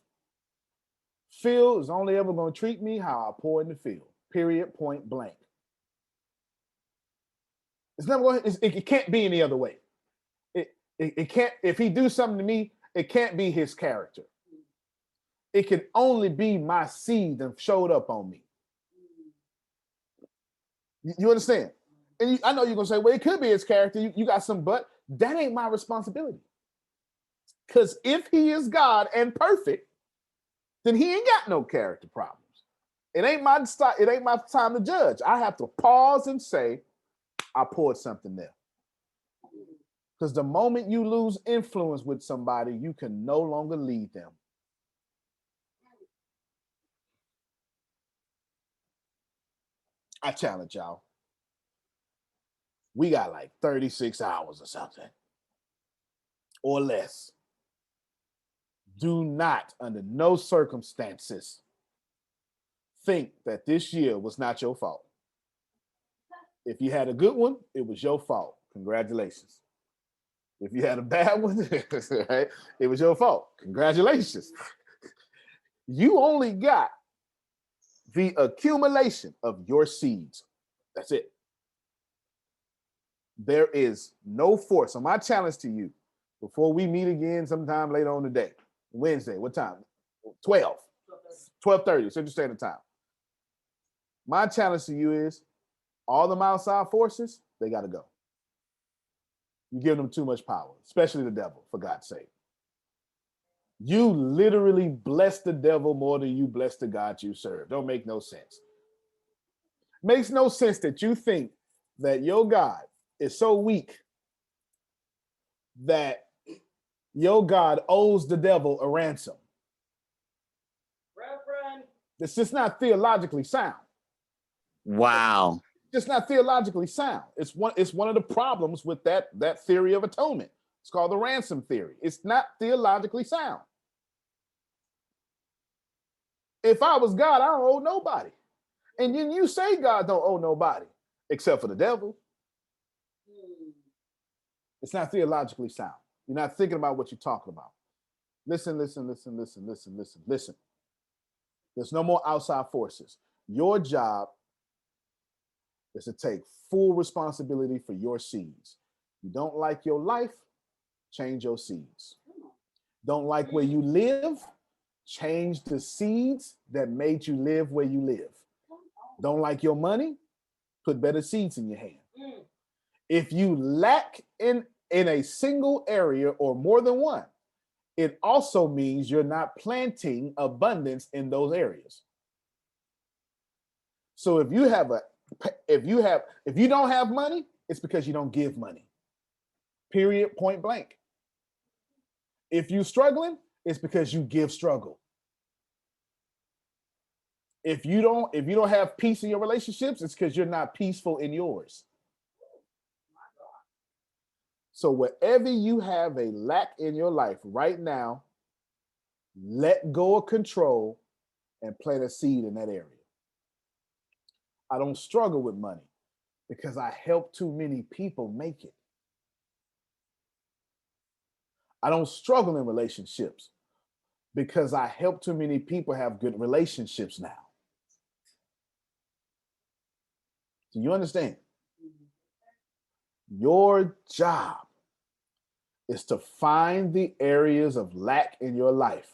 Phil is only ever going to treat me how I pour into Phil. Period, point blank. It's never going. It can't be any other way. It can't. If he do something to me, it can't be his character. It can only be my seed that showed up on me. You understand? And I know you're gonna say, well, it could be his character. You got some, but that ain't my responsibility. Because if he is God and perfect, then he ain't got no character problems. It ain't my time to judge. I have to pause and say, I poured something there. Because the moment you lose influence with somebody, you can no longer lead them. I challenge y'all. We got like 36 hours or something, or less. Do not, under no circumstances, think that this year was not your fault. If you had a good one, it was your fault. Congratulations. If you had a bad one, right, it was your fault. Congratulations. You only got the accumulation of your seeds. That's it. There is no force. So my challenge to you, before we meet again sometime later on today, Wednesday, what time? 12. 12:30, Central Standard Time. My challenge to you is, all them outside forces, they got to go. You give them too much power, especially the devil, for God's sake. You literally bless the devil more than you bless the God you serve. Don't make no sense. Makes no sense that you think that your God is so weak that your God owes the devil a ransom. Reverend. It's just not theologically sound. Wow. It's not theologically sound. It's one of the problems with that theory of atonement. It's called the ransom theory. It's not theologically sound. If I was God, I don't owe nobody. And then you say God don't owe nobody except for the devil. It's not theologically sound. You're not thinking about what you're talking about. Listen. There's no more outside forces. Your job is to take full responsibility for your seeds. You don't like your life, change your seeds. Don't like where you live, change the seeds that made you live where you live. Don't like your money, put better seeds in your hand. If you lack in a single area or more than one, it also means you're not planting abundance in those areas. So if you don't have money, it's because you don't give money. Period, point blank. If you're struggling, it's because you give struggle. If you don't have peace in your relationships, it's because you're not peaceful in yours. So wherever you have a lack in your life right now, let go of control and plant a seed in that area. I don't struggle with money because I help too many people make it. I don't struggle in relationships because I help too many people have good relationships now. Do you understand? Your job is to find the areas of lack in your life.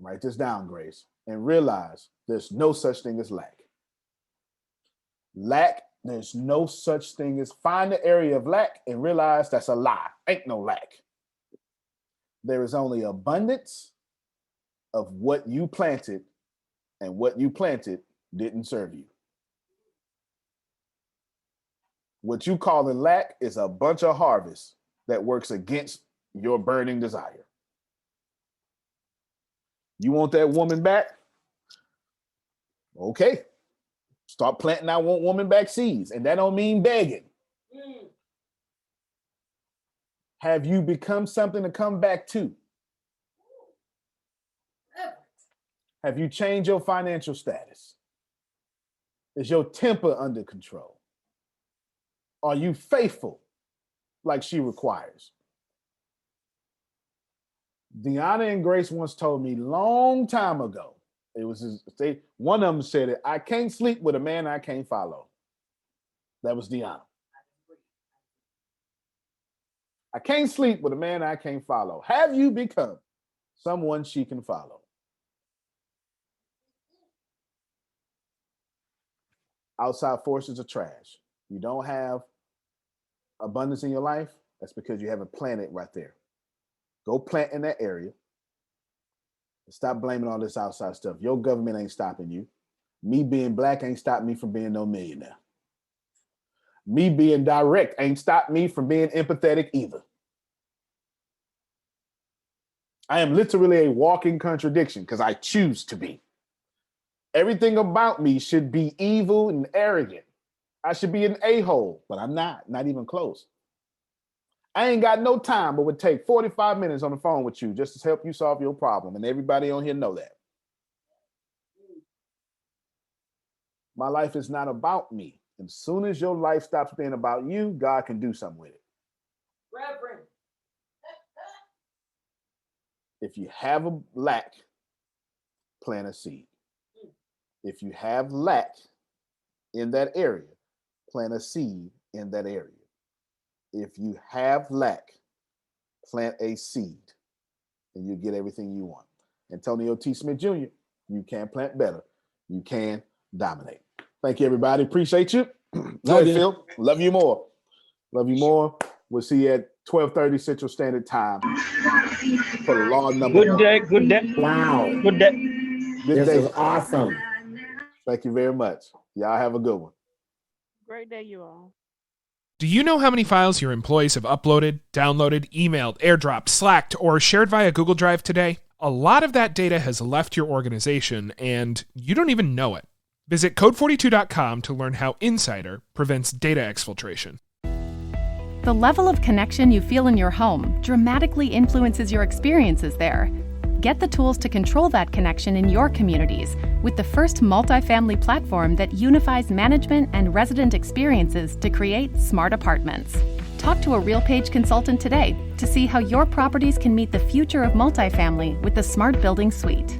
Write this down, Grace, and realize there's no such thing as lack. Lack, there's no such thing as, find the area of lack and realize that's a lie. Ain't no lack. There is only abundance of what you planted, and what you planted didn't serve you. What you call in lack is a bunch of harvest that works against your burning desire. You want that woman back? Okay. Start planting I want woman back seeds. And that don't mean begging. Have you become something to come back to? Have you changed your financial status? Is your temper under control? Are you faithful like she requires? Deanna and Grace once told me long time ago, one of them said it, I can't sleep with a man I can't follow. That was Deanna. I can't sleep with a man I can't follow. Have you become someone she can follow? Outside forces are trash. You don't have abundance in your life, that's because you haven't planted right there. Go plant in that area. Stop blaming all this outside stuff. Your government ain't stopping you. Me being black ain't stopped me from being no millionaire. Me being direct ain't stopped me from being empathetic either. I am literally a walking contradiction because I choose to be. Everything about me should be evil and arrogant. I should be an a-hole, but I'm not even close. I ain't got no time, but would take 45 minutes on the phone with you just to help you solve your problem. And everybody on here know that. My life is not about me. As soon as your life stops being about you, God can do something with it. Reverend. If you have a lack, plant a seed. If you have lack in that area, plant a seed in that area. If you have lack, plant a seed and you get everything you want. Antonio T. Smith Jr., you can plant better. You can dominate. Thank you, everybody. Appreciate you. Go ahead, Phil. Love you more. Love you more. We'll see you at 12:30 Central Standard Time for the law number Good day, good day. Wow. Good day. Good This day. is awesome. Thank you very much. Y'all have a good one. Great day, you all. Do you know how many files your employees have uploaded, downloaded, emailed, airdropped, Slacked, or shared via Google Drive today? A lot of that data has left your organization, and you don't even know it. Visit code42.com to learn how Insider prevents data exfiltration. The level of connection you feel in your home dramatically influences your experiences there. Get the tools to control that connection in your communities with the first multifamily platform that unifies management and resident experiences to create smart apartments. Talk to a RealPage consultant today to see how your properties can meet the future of multifamily with the Smart Building Suite.